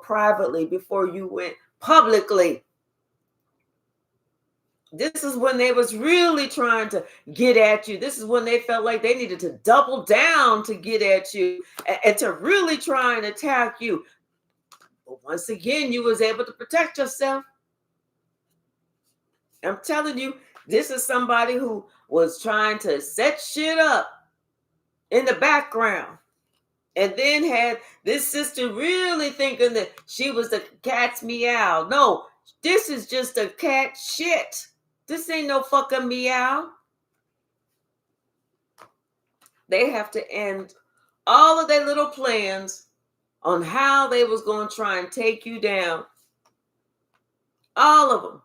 privately before you went publicly. This is when they was really trying to get at you. This is when they felt like they needed to double down to get at you and to really try and attack you. But once again, you was able to protect yourself. I'm telling you, this is somebody who was trying to set shit up in the background. And then had this sister really thinking that she was the cat's meow. No, this is just a cat shit. This ain't no fucking meow. They have to end all of their little plans on how they was going to try and take you down. All of them.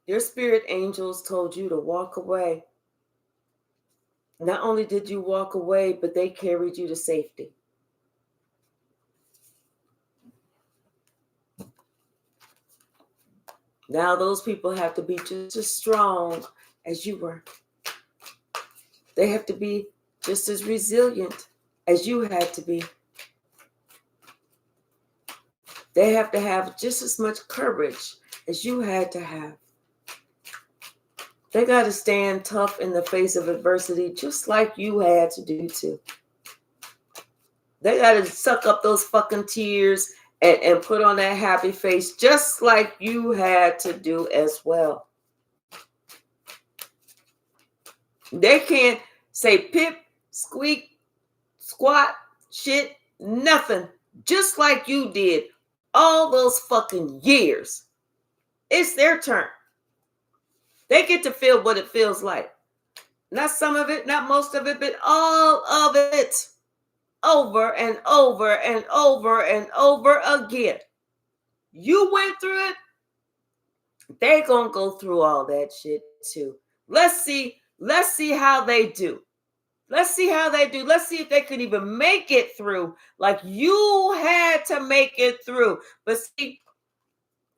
Your spirit angels told you to walk away. Not only did you walk away, but they carried you to safety. Now those people have to be just as strong as you were. They have to be just as resilient as you had to be. They have to have just as much courage as you had to have. They got to stand tough in the face of adversity just like you had to do too. They got to suck up those fucking tears and put on that happy face just like you had to do as well. They can't say pip, squeak, squat, shit, nothing. Just like you did all those fucking years. It's their turn. They get to feel what it feels like. Not some of it, not most of it, but all of it. Over and over and over and over again. You went through it. They gonna go through all that shit too. Let's see how they do. Let's see how they do. Let's see if they could even make it through like you had to make it through. But see,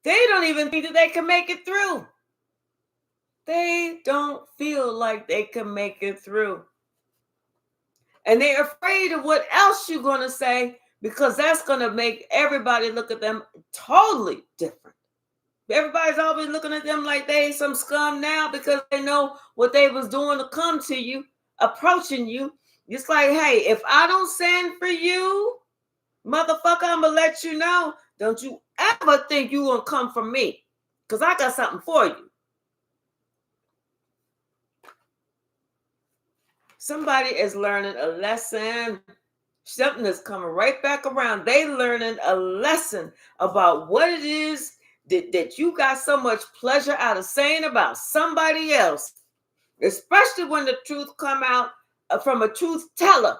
they don't even think that they can make it through. They don't feel like they can make it through. And they're afraid of what else you're going to say because that's going to make everybody look at them totally different. Everybody's always looking at them like they ain't some scum now because they know what they was doing to come to you, approaching you. It's like, hey, if I don't send for you, motherfucker, I'm going to let you know. Don't you ever think you going to come for me because I got something for you. Somebody is learning a lesson. Something is coming right back around. They learning a lesson about what it is that you got so much pleasure out of saying about somebody else, especially when the truth come out from a truth teller.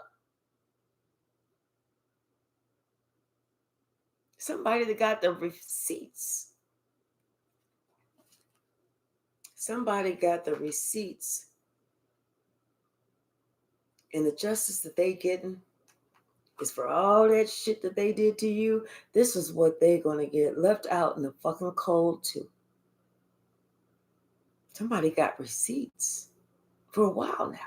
Somebody that got the receipts. Somebody got the receipts. And the justice that they getting is for all that shit that they did to you. This is what they're going to get left out in the fucking cold too. Somebody got receipts for a while now.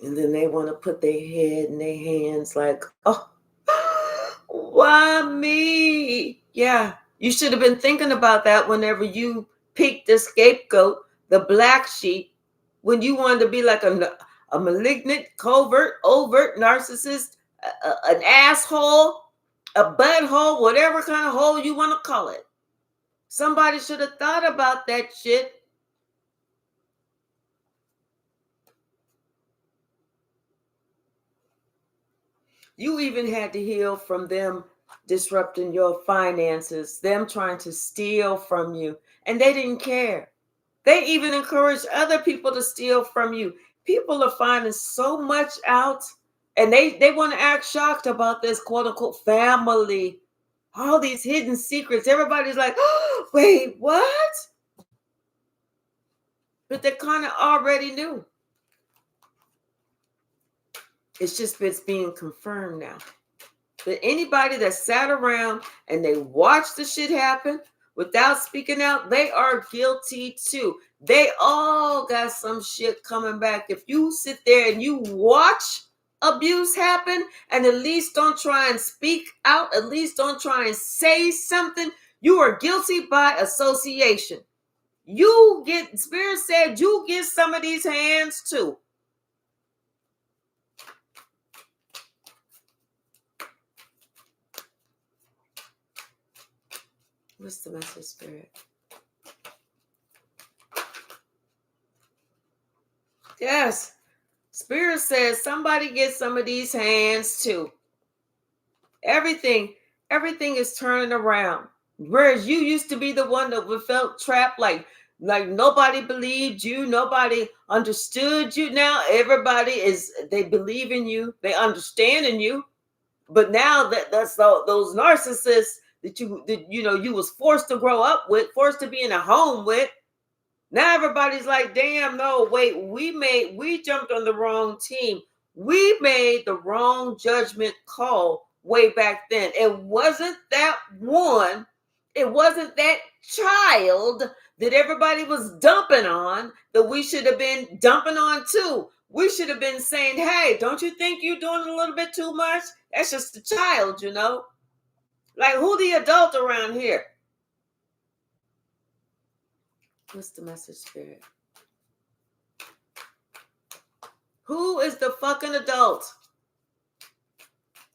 And then they want to put their head in their hands like, oh, why me? Yeah, you should have been thinking about that whenever you picked the scapegoat, the black sheep, when you wanted to be like a malignant, covert, overt narcissist, an asshole, a butthole, whatever kind of hole you want to call it. Somebody should have thought about that shit. You even had to heal from them disrupting your finances, them trying to steal from you, and they didn't care. They even encouraged other people to steal from you. People are finding so much out, and they want to act shocked about this quote unquote family. All these hidden secrets. Everybody's like, oh, wait, what? But they kind of already knew. It's being confirmed now. But anybody that sat around and they watched the shit happen without speaking out, they are guilty too. They all got some shit coming back. If you sit there and you watch abuse happen and at least don't try and speak out, at least don't try and say something, you are guilty by association. Spirit said you get some of these hands too. What's the message, Spirit? Yes. Spirit says somebody get some of these hands too. Everything is turning around. Whereas you used to be the one that felt trapped, like nobody believed you, nobody understood you. Now they believe in you, they understand in you. But now that's those narcissists that you was forced to grow up with, forced to be in a home with. Now everybody's like, damn, no, wait, we jumped on the wrong team. We made the wrong judgment call way back then. It wasn't that one. It wasn't that child that everybody was dumping on, that we should have been dumping on too. We should have been saying, hey, don't you think you're doing a little bit too much? That's just a child, you know? Like, who the adult around here? What's the message, Spirit? Who is the fucking adult?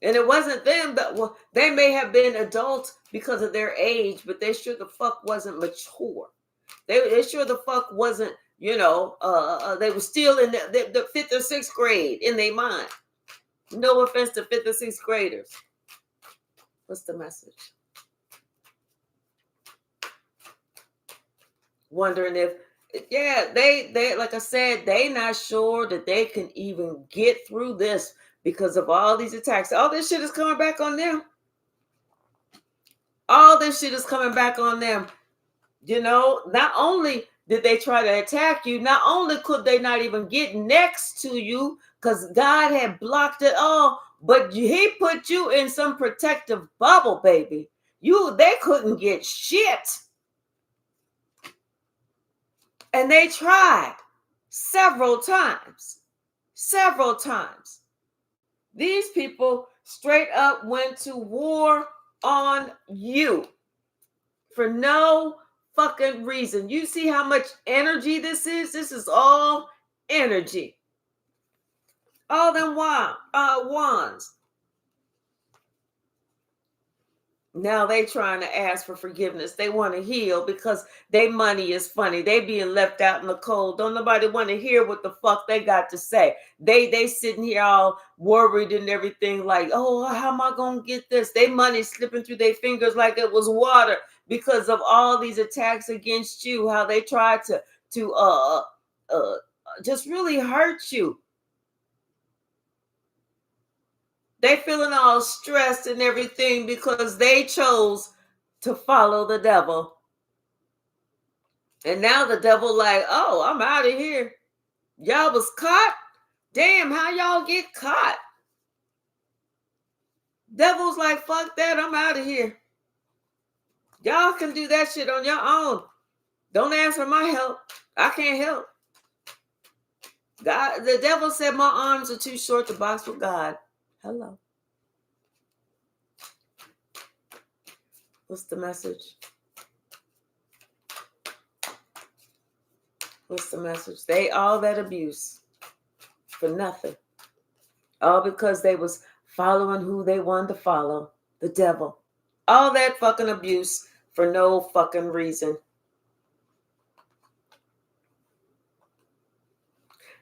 And it wasn't them, but well, they may have been adults because of their age, but they sure the fuck wasn't mature. They sure the fuck wasn't, you know, they were still in the fifth or sixth grade in their mind. No offense to fifth or sixth graders. What's the message? Wondering if, yeah, they like I said, they not sure that they can even get through this because of all these attacks. All this shit is coming back on them. All this shit is coming back on them. You know, not only did they try to attack you, not only could they not even get next to you because God had blocked it all, but he put you in some protective bubble, baby. They couldn't get shit. And they tried several times. Several times. These people straight up went to war on you for no fucking reason. You see how much energy this is? This is all energy. All them wands. Now they trying to ask for forgiveness. They want to heal because their money is funny. They being left out in the cold. Don't nobody want to hear what the fuck they got to say. They sitting here all worried and everything like, oh, how am I going to get this? They money slipping through their fingers like it was water because of all these attacks against you. How they tried to just really hurt you. They feeling all stressed and everything because they chose to follow the devil. And now the devil like, oh, I'm out of here. Y'all was caught? Damn, how y'all get caught? Devil's like, fuck that, I'm out of here. Y'all can do that shit on your own. Don't ask for my help. I can't help. God, the devil said my arms are too short to box with God. Hello. What's the message? What's the message? They all that abuse for nothing. All because they was following who they wanted to follow, the devil. All that fucking abuse for no fucking reason.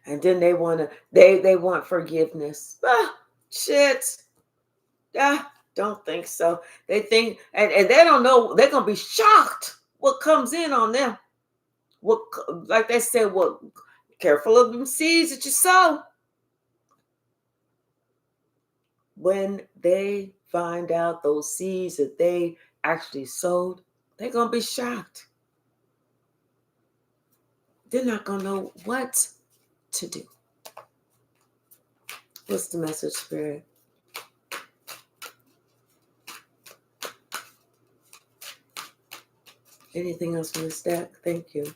And then they want forgiveness. Shit. Don't think so. They think, and they don't know, they're going to be shocked what comes in on them. What, like they said, what, careful of them seeds that you sow. When they find out those seeds that they actually sowed, they're going to be shocked. They're not going to know what to do. What's the message, Spirit? Anything else from the stack? Thank you.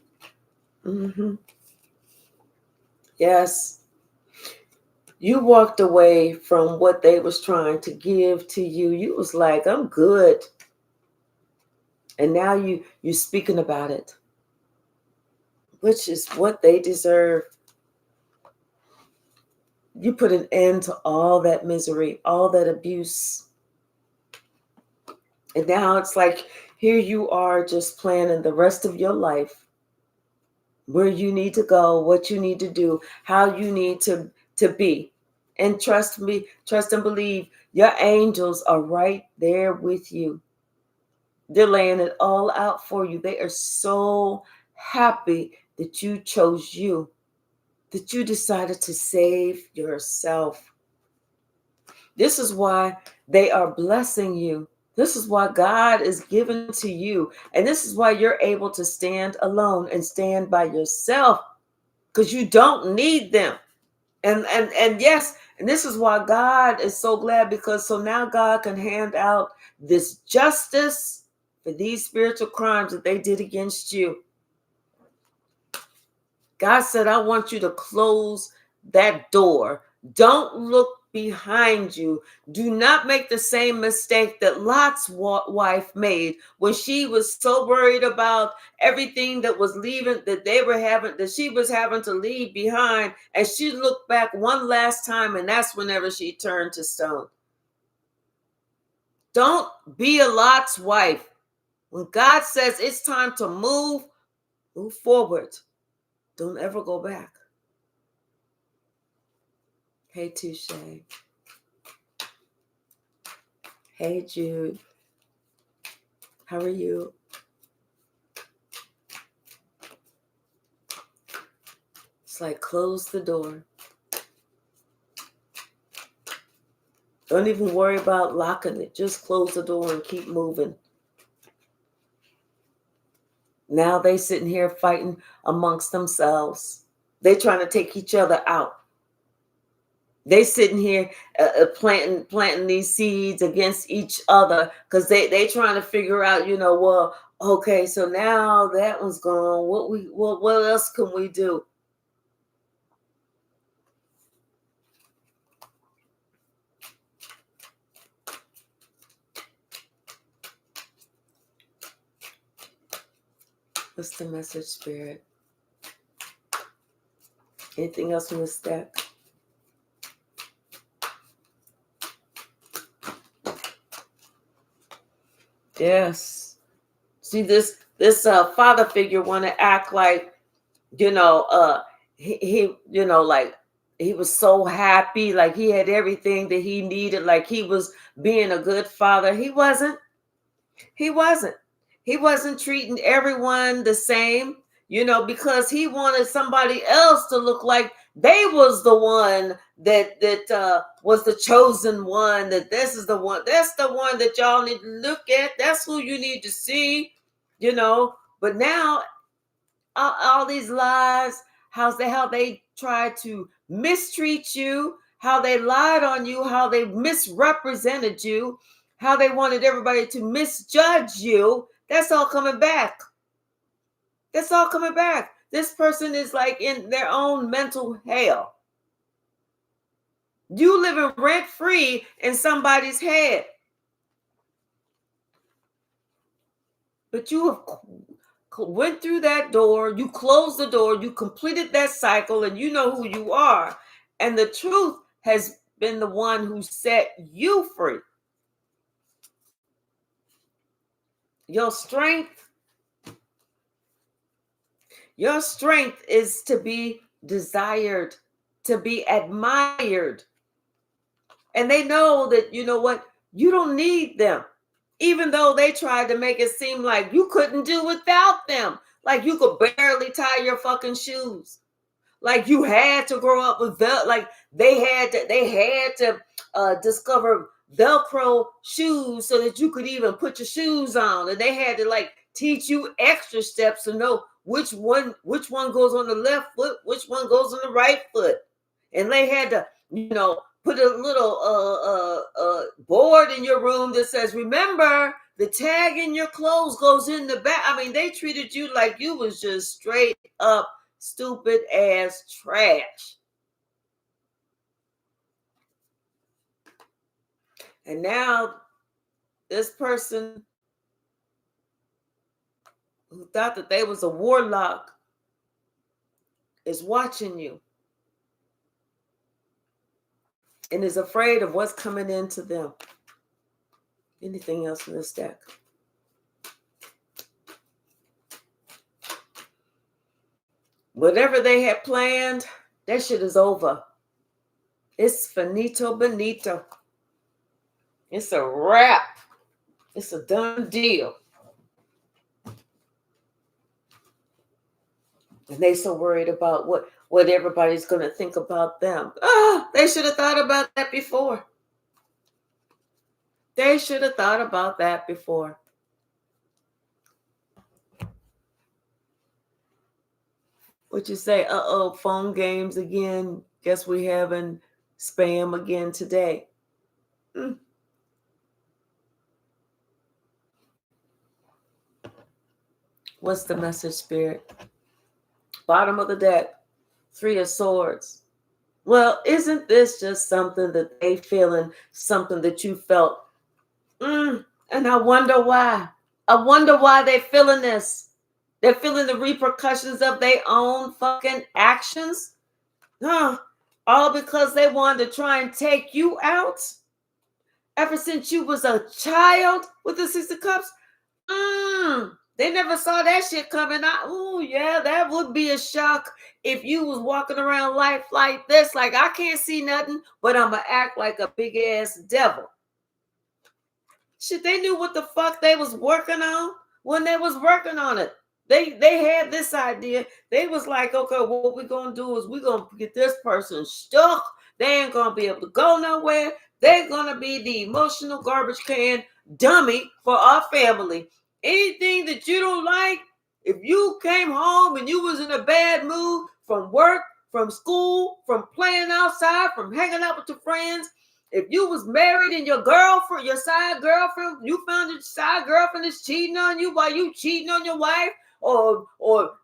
Yes. You walked away from what they was trying to give to you. You was like, I'm good. And now you speaking about it, which is what they deserve. You put an end to all that misery, all that abuse. And now it's like, here you are just planning the rest of your life, where you need to go, what you need to do, how you need to be. And trust me, trust and believe, your angels are right there with you. They're laying it all out for you. They are so happy that you chose you, that you decided to save yourself. This is why they are blessing you. This is why God is giving to you. And this is why you're able to stand alone and stand by yourself, because you don't need them. And yes, and this is why God is so glad, because so now God can hand out this justice for these spiritual crimes that they did against you. God said, I want you to close that door. Don't look behind you. Do not make the same mistake that Lot's wife made when she was so worried about everything that was leaving, that she was having to leave behind. And she looked back one last time, and that's whenever she turned to stone. Don't be a Lot's wife. When God says it's time to move forward. Don't ever go back. Hey, Touche. Hey, Jude. How are you? It's like close the door. Don't even worry about locking it. Just close the door and keep moving. Now they sitting here fighting amongst themselves. They trying to take each other out. They sitting here planting these seeds against each other because they trying to figure out, well, okay, so now that one's gone. What else can we do? What's the message, Spirit? Anything else in the stack? Yes. See, this father figure want to act like, he like he was so happy, like he had everything that he needed, like he was being a good father. He wasn't. He wasn't. He wasn't treating everyone the same, because he wanted somebody else to look like they was the one that was the chosen one, that that's the one that y'all need to look at. That's who you need to see, But now all these lies, how they tried to mistreat you, how they lied on you, how they misrepresented you, how they wanted everybody to misjudge you. That's all coming back. That's all coming back. This person is like in their own mental hell. You living rent free in somebody's head. But you have went through that door, you closed the door, you completed that cycle, and you know who you are. And the truth has been the one who set you free. Your strength is to be desired, to be admired. And they know that, you don't need them. Even though they tried to make it seem like you couldn't do without them. Like you could barely tie your fucking shoes. Like you had to grow up with like they had to discover Velcro shoes so that you could even put your shoes on. And they had to like teach you extra steps to know which one goes on the left foot, which one goes on the right foot. And they had to, put a little board in your room that says, remember, the tag in your clothes goes in the back. I mean, they treated you like you was just straight up stupid ass trash. And now this person who thought that they was a warlock is watching you and is afraid of what's coming into them. Anything else in this deck? Whatever they had planned, that shit is over. It's finito bonito. It's a wrap. It's a done deal. And they so worried about what everybody's going to think about them. They should have thought about that before. They should have thought about that before. What you say? Phone games again. Guess we having spam again today. What's the message, Spirit? Bottom of the deck, 3 of Swords. Well, isn't this just something that they feeling, something that you felt? And I wonder why. I wonder why they're feeling this. They're feeling the repercussions of their own fucking actions. All because they wanted to try and take you out ever since you was a child with the 6 of Cups. They never saw that shit coming out. Oh, yeah, that would be a shock if you was walking around life like this. Like, I can't see nothing, but I'm going to act like a big-ass devil. Shit, they knew what the fuck they was working on when they was working on it. They had this idea. They was like, okay, what we're going to do is we're going to get this person stuck. They ain't going to be able to go nowhere. They're going to be the emotional garbage can dummy for our family. Anything that you don't like, if you came home and you was in a bad mood from work, from school, from playing outside, from hanging out with your friends, if you was married and your girlfriend, your side girlfriend, you found your side girlfriend is cheating on you while you cheating on your wife, or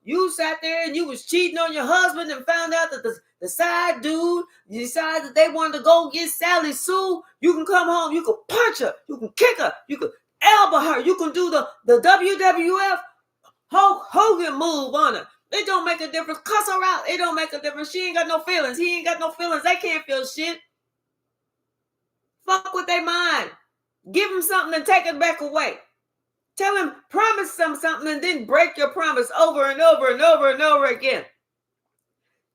you sat there and you was cheating on your husband and found out that the side dude decided that they wanted to go get Sally Sue, you can come home, you can punch her, you can kick her, you can elbow her, you can do the WWF Hulk Hogan move on her. It don't make a difference. Cuss her out. It don't make a difference. She ain't got no feelings. He ain't got no feelings. They can't feel shit. Fuck with their mind. Give them something and take it back away. Tell them, promise them something and then break your promise over and over and over and over again.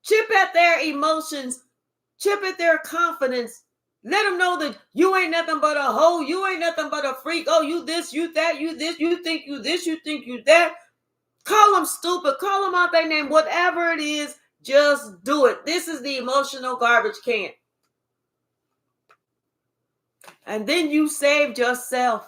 Chip at their emotions. Chip at their confidence. Let them know that you ain't nothing but a hoe. You ain't nothing but a freak. Oh, you this, you that, you this, you think you this, you think you that. Call them stupid. Call them out their name. Whatever it is, just do it. This is the emotional garbage can. And then you saved yourself.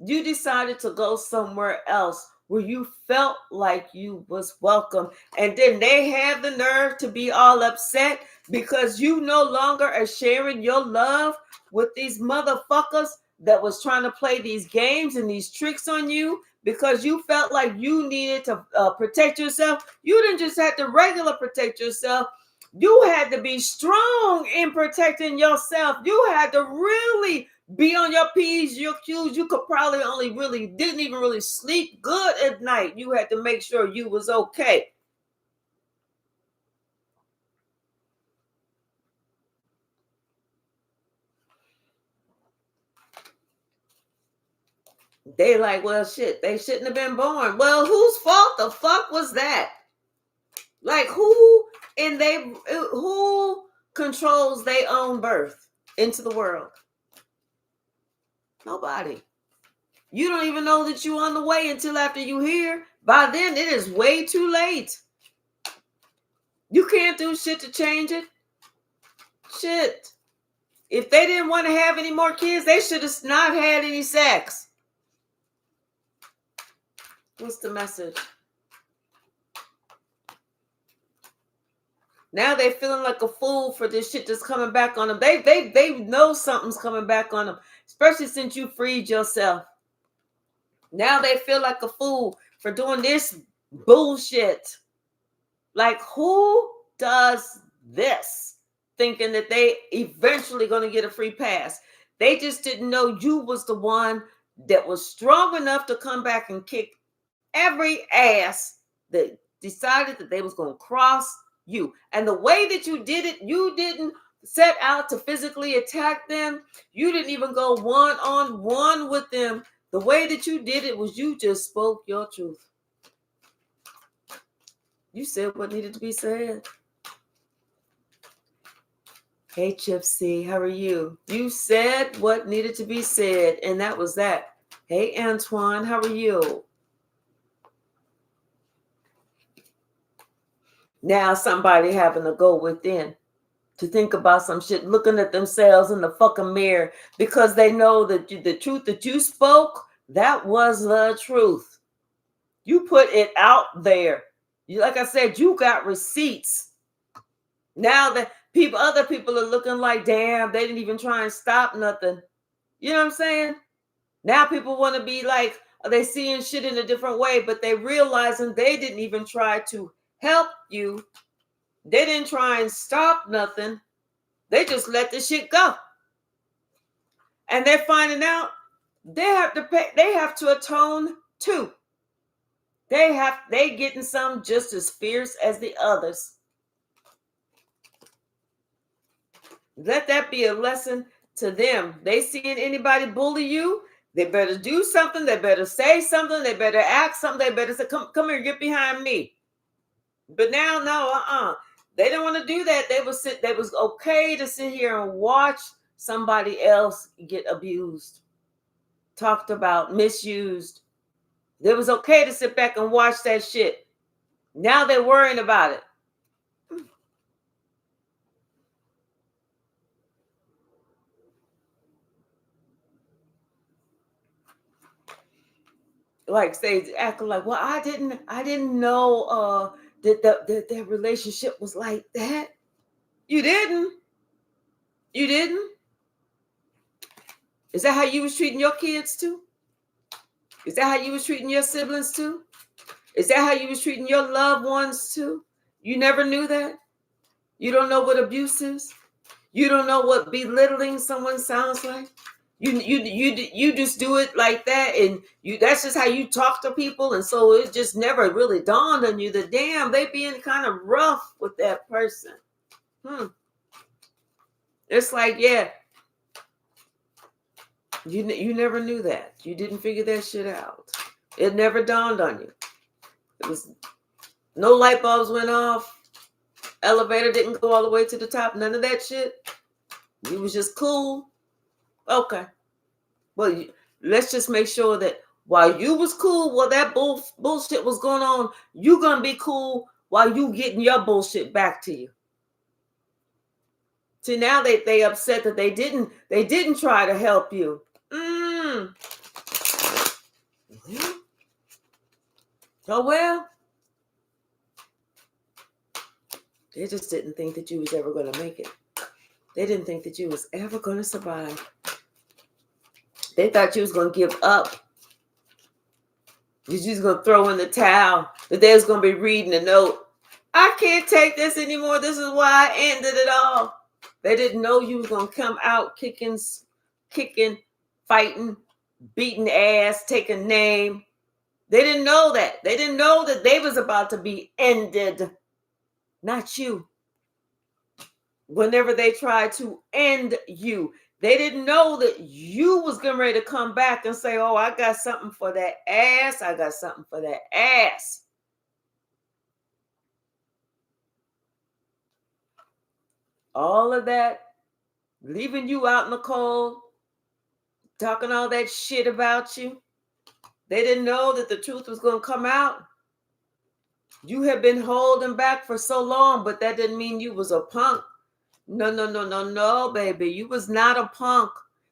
You decided to go somewhere else where you felt like you was welcome. And then they have the nerve to be all upset because you no longer are sharing your love with these motherfuckers that was trying to play these games and these tricks on you because you felt like you needed to protect yourself. You didn't just have to regular protect yourself. You had to be strong in protecting yourself. You had to really be on your P's, your Q's. You could probably didn't even really sleep good at night. You had to make sure you was okay. They like, well, shit, they shouldn't have been born. Well, whose fault the fuck was that? Like, who controls their own birth into the world? Nobody. You don't even know that you're on the way until after you hear. By then, it is way too late. You can't do shit to change it. Shit. If they didn't want to have any more kids, they should have not had any sex. What's the message? Now they feeling like a fool for this shit that's coming back on them. They know something's coming back on them, especially since you freed yourself. Now they feel like a fool for doing this bullshit. Like, who does this? Thinking that they eventually going to get a free pass. They just didn't know you was the one that was strong enough to come back and kick every ass that decided that they was going to cross you. And the way that you did it, you didn't set out to physically attack them. You didn't even go one-on-one with them. The way that you did it was you just spoke your truth. You said what needed to be said. Hey, Chipsy, how are you? You said what needed to be said, and that was that. Hey, Antoine, how are you? Now somebody having to go within to think about some shit, looking at themselves in the fucking mirror because they know that the truth that you spoke, that was the truth. You put it out there. Like I said, you got receipts. Now that other people are looking like, damn, they didn't even try and stop nothing. You know what I'm saying? Now people want to be like, are they seeing shit in a different way, but they realizing they didn't even try to help you. They didn't try and stop nothing. They just let the shit go. And they're finding out they have to pay, they have to atone too. They getting some just as fierce as the others. Let that be a lesson to them. They seeing anybody bully you, they better do something, they better say something, they better act something, they better say, come here, get behind me. But now, no, they don't want to do that. They was okay to sit here and watch somebody else get abused, talked about, misused. It was okay to sit back and watch that shit. Now they're worrying about it. Like say acting like, well, I didn't know that their relationship was like that. You didn't. You didn't. Is that how you was treating your kids too? Is that how you was treating your siblings too? Is that how you was treating your loved ones too? You never knew that? You don't know what abuse is? You don't know what belittling someone sounds like? You just do it like that, and that's just how you talk to people, and so it just never really dawned on you that damn, they being kind of rough with that person. It's like, yeah, you never knew that. You didn't figure that shit out. It never dawned on you. It was no light bulbs went off. Elevator didn't go all the way to the top. None of that shit. You was just cool. Okay. Well, let's just make sure that while you was cool, while that bullshit was going on, you gonna be cool while you getting your bullshit back to you. See, now they upset that they didn't try to help you. Oh well. They just didn't think that you was ever gonna make it. They didn't think that you was ever gonna survive. They thought you was gonna give up. You was gonna throw in the towel. That they was gonna be reading a note. I can't take this anymore. This is why I ended it all. They didn't know you was gonna come out kicking, fighting, beating ass, taking name. They didn't know that. They didn't know that they was about to be ended. Not you. Whenever they tried to end you, they didn't know that you was getting ready to come back and say, oh, I got something for that ass. I got something for that ass. All of that, leaving you out in the cold, talking all that shit about you. They didn't know that the truth was going to come out. You have been holding back for so long, but that didn't mean you was a punk. No, baby. You was not a punk.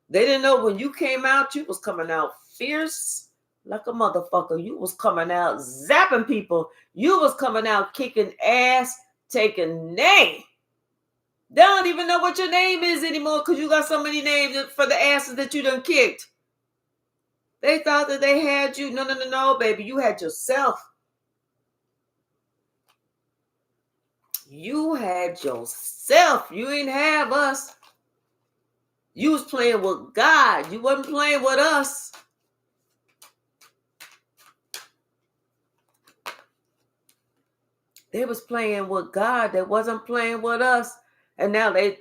They didn't know when you came out, you was coming out fierce like a motherfucker. You was coming out zapping people. You was coming out kicking ass, taking name. They don't even know what your name is anymore because you got so many names for the asses that you done kicked. They thought that they had you. No, baby. You had yourself. You had yourself. You ain't have us. You was playing with God. You wasn't playing with us. They was playing with God. They wasn't playing with us. And now they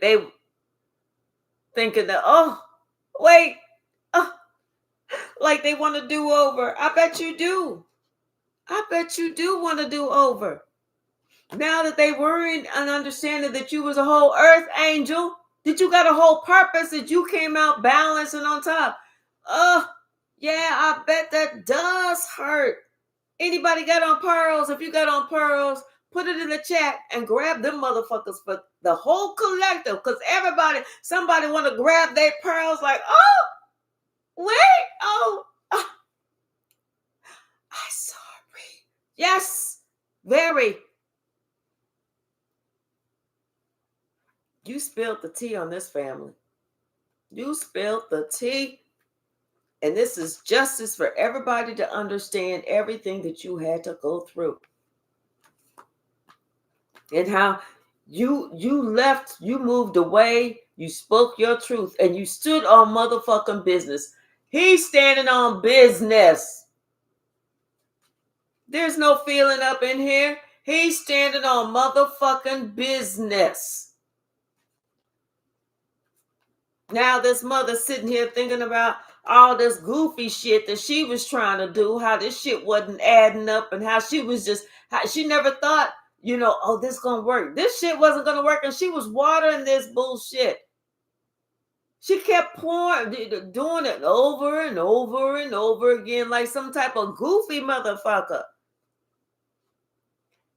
thinking that, oh, wait, like they want to do over. I bet you do. I bet you do want to do over. Now that they were in an understanding that you was a whole earth angel, that you got a whole purpose, that you came out balanced and on top. Yeah, I bet that does hurt. Anybody got on pearls? If you got on pearls, put it in the chat and grab them motherfuckers for the whole collective. Because somebody want to grab their pearls like, oh, wait, oh, I'm sorry. Yes, very. You spilled the tea on this family. You spilled the tea. And this is justice for everybody to understand everything that you had to go through. and how you left, you moved away, you spoke your truth, and you stood on motherfucking business. He's standing on business. There's no feeling up in here. He's standing on motherfucking business. Now this mother sitting here thinking about all this goofy shit that she was trying to do, how this shit wasn't adding up, and how she was just, how she never thought, oh, this gonna work. This shit wasn't gonna work, and she was watering this bullshit. She kept pouring, doing it over and over and over again, like some type of goofy motherfucker.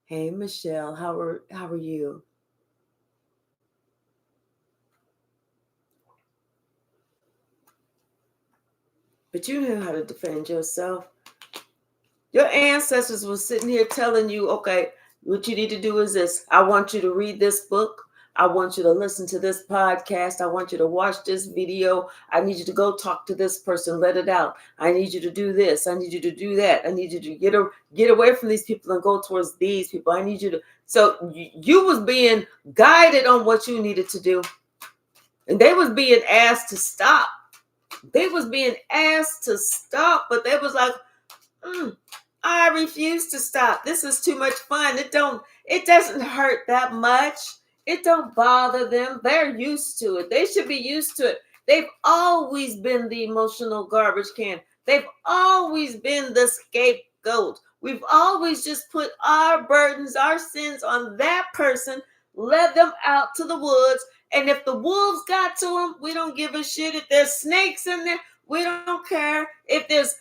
Hey Michelle, how are you? But you knew how to defend yourself. Your ancestors were sitting here telling you, okay, what you need to do is this. I want you to read this book. I want you to listen to this podcast. I want you to watch this video. I need you to go talk to this person, let it out. I need you to do this. I need you to do that. I need you to get away from these people and go towards these people. I need you to. So you was being guided on what you needed to do. And they was being asked to stop. They was being asked to stop, but they was like, I refuse to stop. This is too much fun. It doesn't hurt that much. It don't bother them. They're used to it. They should be used to it. They've always been the emotional garbage can. They've always been the scapegoat. We've always just put our burdens, our sins on that person, led them out to the woods. And if the wolves got to them, we don't give a shit. If there's snakes in there, we don't care. If there's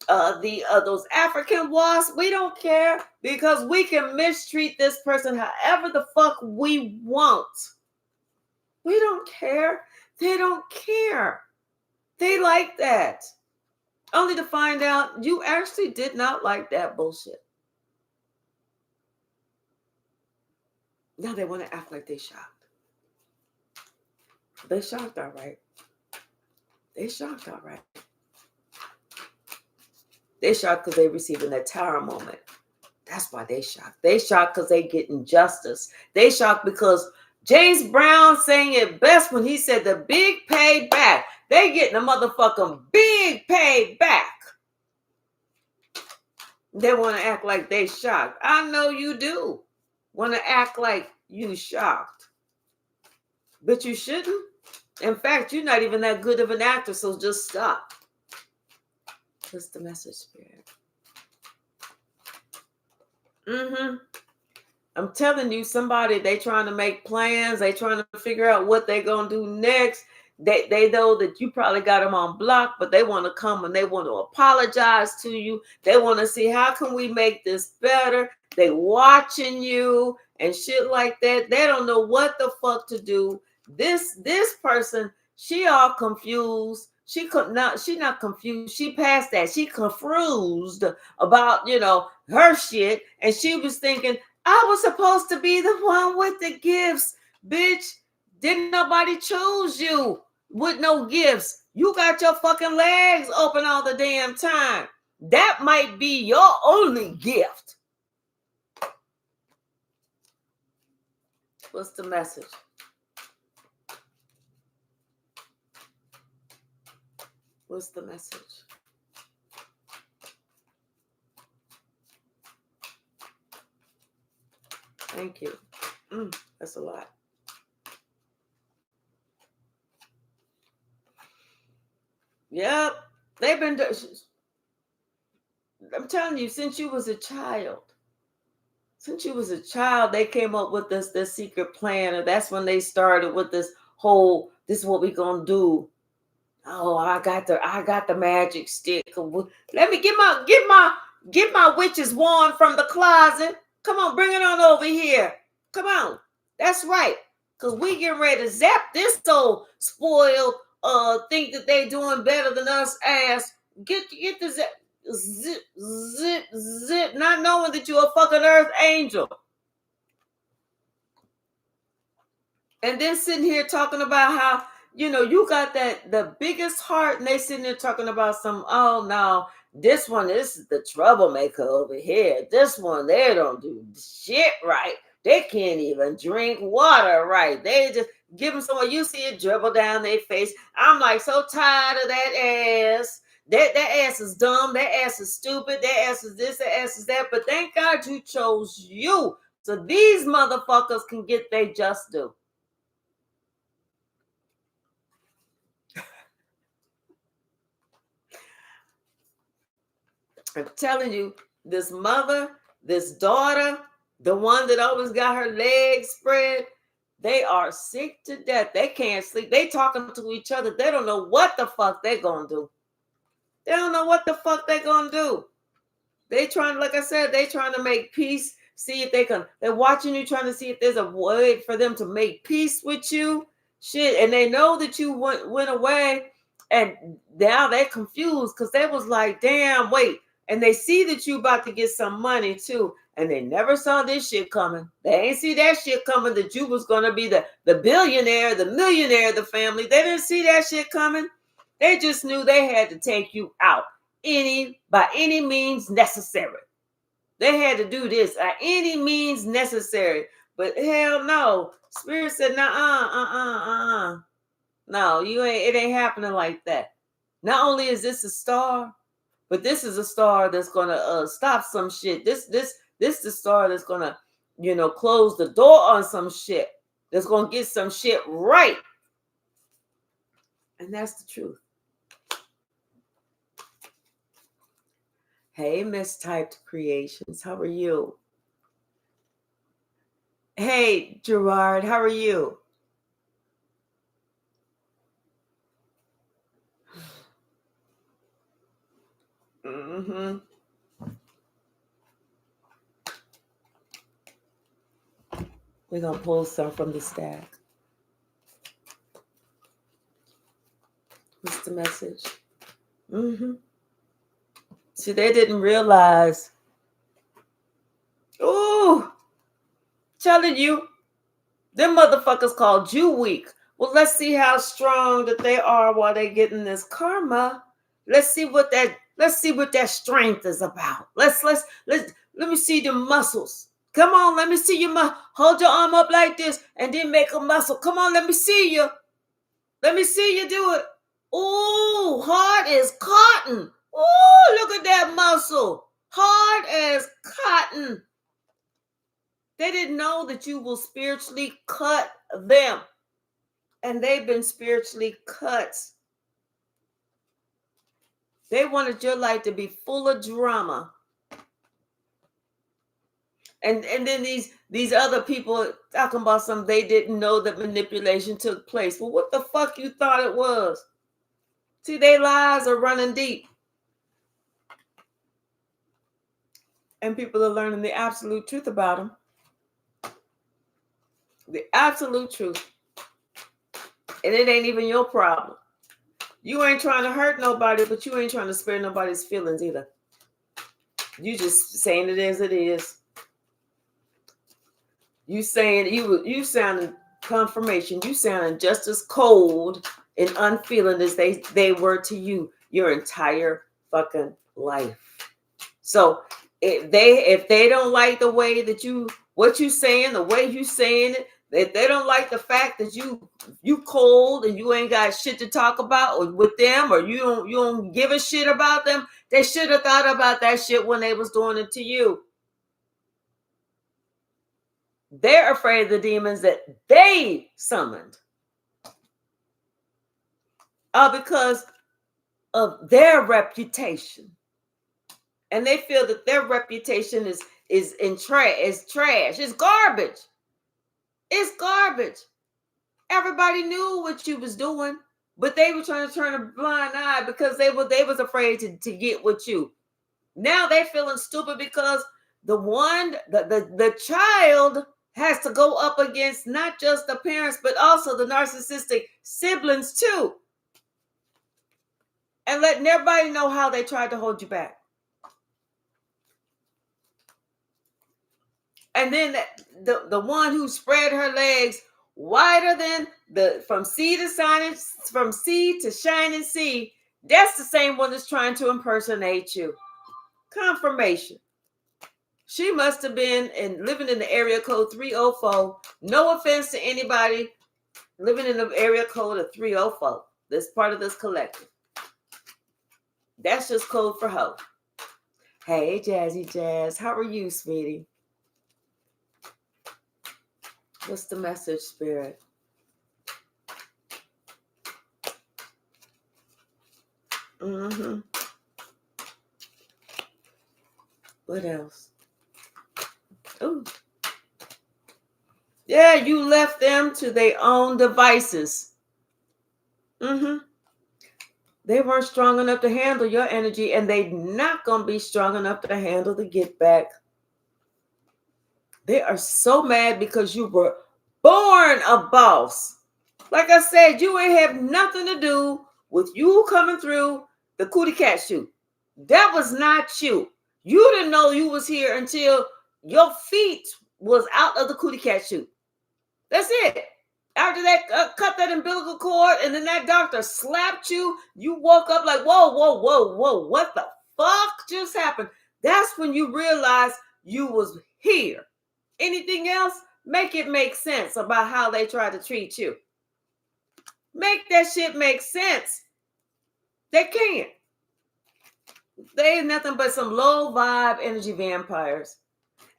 those African wasps, we don't care, because we can mistreat this person however the fuck we want. We don't care. They don't care. They like that. Only to find out you actually did not like that bullshit. Now they want to act like they shocked. They shocked, all right. They shocked, all right. They shocked because they receiving that tower moment. That's why they shocked. They shocked because they getting justice. They shocked because James Brown saying it best when he said the big paid back. They getting a motherfucking big paid back. They want to act like they shocked. I know you do. Want to act like you shocked. But you shouldn't. In fact, you're not even that good of an actor, so just stop. What's the message, Spirit? I'm telling you, somebody, they trying to make plans. They trying to figure out what they going to do next. They know that you probably got them on block, but they want to come and they want to apologize to you. They want to see, how can we make this better? They watching you and shit like that. They don't know what the fuck to do. This person, she all confused. She not confused. She passed that. She confused about, her shit. And she was thinking, I was supposed to be the one with the gifts. Bitch, didn't nobody choose you with no gifts. You got your fucking legs open all the damn time. That might be your only gift. What's the message? What's the message? Thank you. That's a lot. Yep. They've been, I'm telling you, since you was a child, they came up with this secret plan, and that's when they started with this whole, this is what we gonna do. Oh, I got the magic stick. Let me get my witch's wand from the closet. Come on, bring it on over here. Come on. That's right. Because we getting ready to zap this old spoiled think that they doing better than us ass. Get the zip, not knowing that you're a fucking earth angel. And then sitting here talking about how, you got the biggest heart, and they sitting there talking about some, oh no, this is the troublemaker over here. This one, they don't do shit right. They can't even drink water right. They just give them someone, you see it dribble down their face. I'm like so tired of that ass. That ass is dumb. That ass is stupid. That ass is this. That ass is that. But thank God you chose you. So these motherfuckers can get their just due. I'm telling you, this mother, this daughter, the one that always got her legs spread, they are sick to death. They can't sleep. They talking to each other. They don't know what the fuck they gonna do. They don't know what the fuck they gonna do. They trying, like I said, they trying to make peace. See if they can. They're watching you, trying to see if there's a way for them to make peace with you. Shit, and they know that you went away, and now they're confused because they was like, damn, wait. And they see that you about to get some money too, and they never saw this shit coming. They ain't see that shit coming, that you was gonna be the billionaire, the millionaire of the family. They didn't see that shit coming. They just knew they had to take you out by any means necessary. They had to do this by any means necessary. But hell no. Spirit said, no, it ain't happening like that. Not only is this a star, but this is a star that's gonna stop some shit. This the star that's gonna, close the door on some shit. That's gonna get some shit right. And that's the truth. Hey, Mistyped Creations, how are you? Hey, Gerard, how are you? Mm-hmm. We're going to pull some from the stack. What's the message? Mm-hmm. See, they didn't realize. Ooh, telling you, them motherfuckers called you weak. Well, let's see how strong that they are while they getting this karma. Let's see what that strength is about. Let me see the muscles. Come on, let me see you. Hold your arm up like this and then make a muscle. Come on, let me see you. Let me see you do it. Ooh, hard as cotton. Ooh, look at that muscle. Hard as cotton. They didn't know that you will spiritually cut them. And they've been spiritually cut. They wanted your life to be full of drama. And then these other people talking about something they didn't know that manipulation took place. Well, what the fuck you thought it was? See, their lies are running deep. And people are learning the absolute truth about them. The absolute truth. And it ain't even your problem. You ain't trying to hurt nobody, but you ain't trying to spare nobody's feelings either. You just saying it as it is. You saying you sounding confirmation. You sounding just as cold and unfeeling as they were to you your entire fucking life. So if they don't like the way that what you saying, the way you saying it, if they don't like the fact that you cold and you ain't got shit to talk about or with them, or you don't give a shit about them, they should have thought about that shit when they was doing it to you. They're afraid of the demons that they summoned. Because of their reputation. And they feel that their reputation is trash. It's garbage. It's garbage. Everybody knew what you was doing, but they were trying to turn a blind eye because they was afraid to get with you. Now they feeling stupid because the child has to go up against not just the parents, but also the narcissistic siblings too. And letting everybody know how they tried to hold you back. And then the one who spread her legs wider than from sea to shining sea, that's the same one that's trying to impersonate you. Confirmation. She must have been living in the area code 304. No offense to anybody living in the area code of 304. That's part of this collective. That's just code for hope. Hey, Jazzy Jazz. How are you, sweetie? What's the message, Spirit? Mm-hmm. What else? Ooh. Yeah, you left them to their own devices. Mm-hmm. They weren't strong enough to handle your energy, and they're not going to be strong enough to handle the get back. They are so mad because you were born a boss. Like I said, you ain't have nothing to do with you coming through the cootie cat shoot. That was not you. You didn't know you was here until your feet was out of the cootie cat shoot. That's it. After that, cut that umbilical cord, and then that doctor slapped you. You woke up like, whoa, whoa, whoa, whoa. What the fuck just happened? That's when you realized you was here. Anything else? Make it make sense about how they try to treat you. Make that shit make sense. They can't. They ain't nothing but some low vibe energy vampires.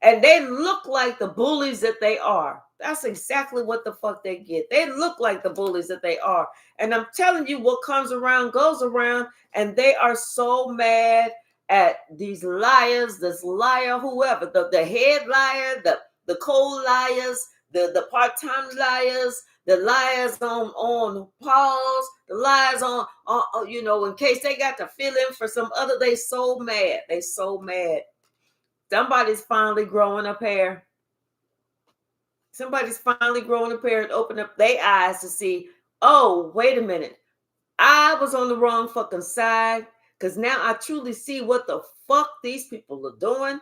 And they look like the bullies that they are. That's exactly what the fuck they get. They look like the bullies that they are. And I'm telling you, what comes around goes around. And they are so mad at these liars, this liar, whoever, the head liar, the co-liars, the part-time liars, the liars on pause, the liars on, in case they got to fill in for some other. They so mad. They so mad. Somebody's finally growing a pair. Somebody's finally growing a pair and open up their eyes to see, oh, wait a minute. I was on the wrong fucking side, because now I truly see what the fuck these people are doing.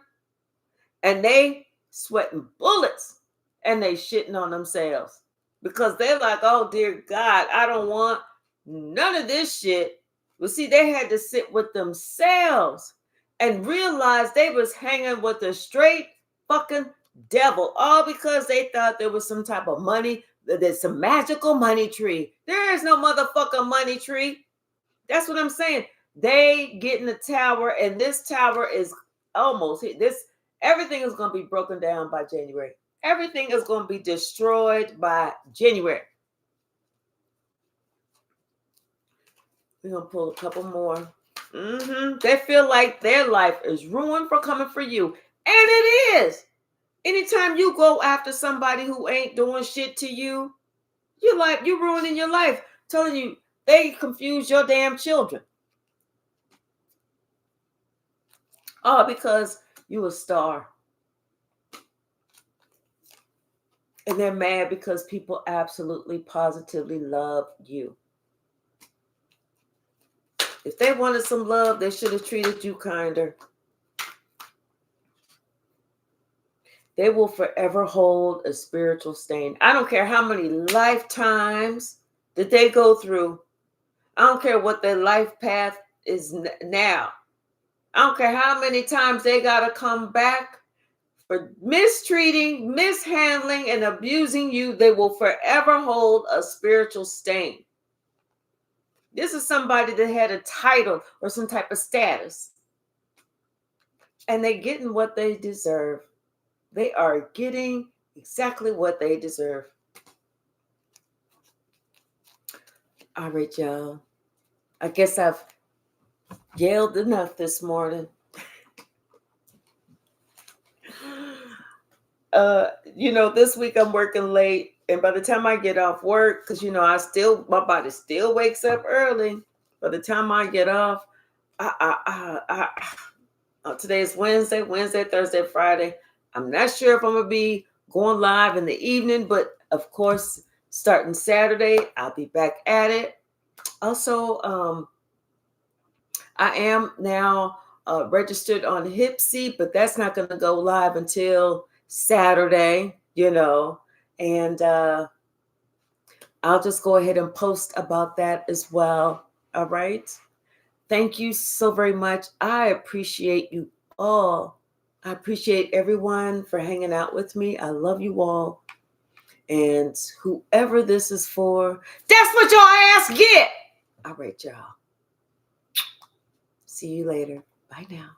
And they sweating bullets and they shitting on themselves. Because they're like, oh, dear God, I don't want none of this shit. Well, see, they had to sit with themselves and realize they was hanging with the straight fucking devil, all because they thought there was some type of money, there's some magical money tree. There is no motherfucking money tree. That's what I'm saying. They get in the tower, and this tower is almost this. Everything is going to be broken down by January. Everything is going to be destroyed by January. We're going to pull a couple more. They feel like their life is ruined for coming for you. And it is. Anytime you go after somebody who ain't doing shit to you, you're ruining your life. Telling you, they confuse your damn children. All because you a star. And they're mad because people absolutely, positively love you. If they wanted some love, they should have treated you kinder. They will forever hold a spiritual stain. I don't care how many lifetimes that they go through. I don't care what their life path is now. I don't care how many times they got to come back for mistreating, mishandling, and abusing you. They will forever hold a spiritual stain. This is somebody that had a title or some type of status. And they're getting what they deserve. They are getting exactly what they deserve. All right, y'all. I guess I've yelled enough this morning. This week I'm working late. And by the time I get off work, because, my body still wakes up early. By the time I get off, today is Wednesday, Thursday, Friday. I'm not sure if I'm going to be going live in the evening, but of course, starting Saturday, I'll be back at it. Also, I am now registered on Hipsy, but that's not going to go live until Saturday, and I'll just go ahead and post about that as well. All right. Thank you so very much. I appreciate you all. I appreciate everyone for hanging out with me. I love you all. And whoever this is for, that's what your ass get. All right, y'all. See you later. Bye now.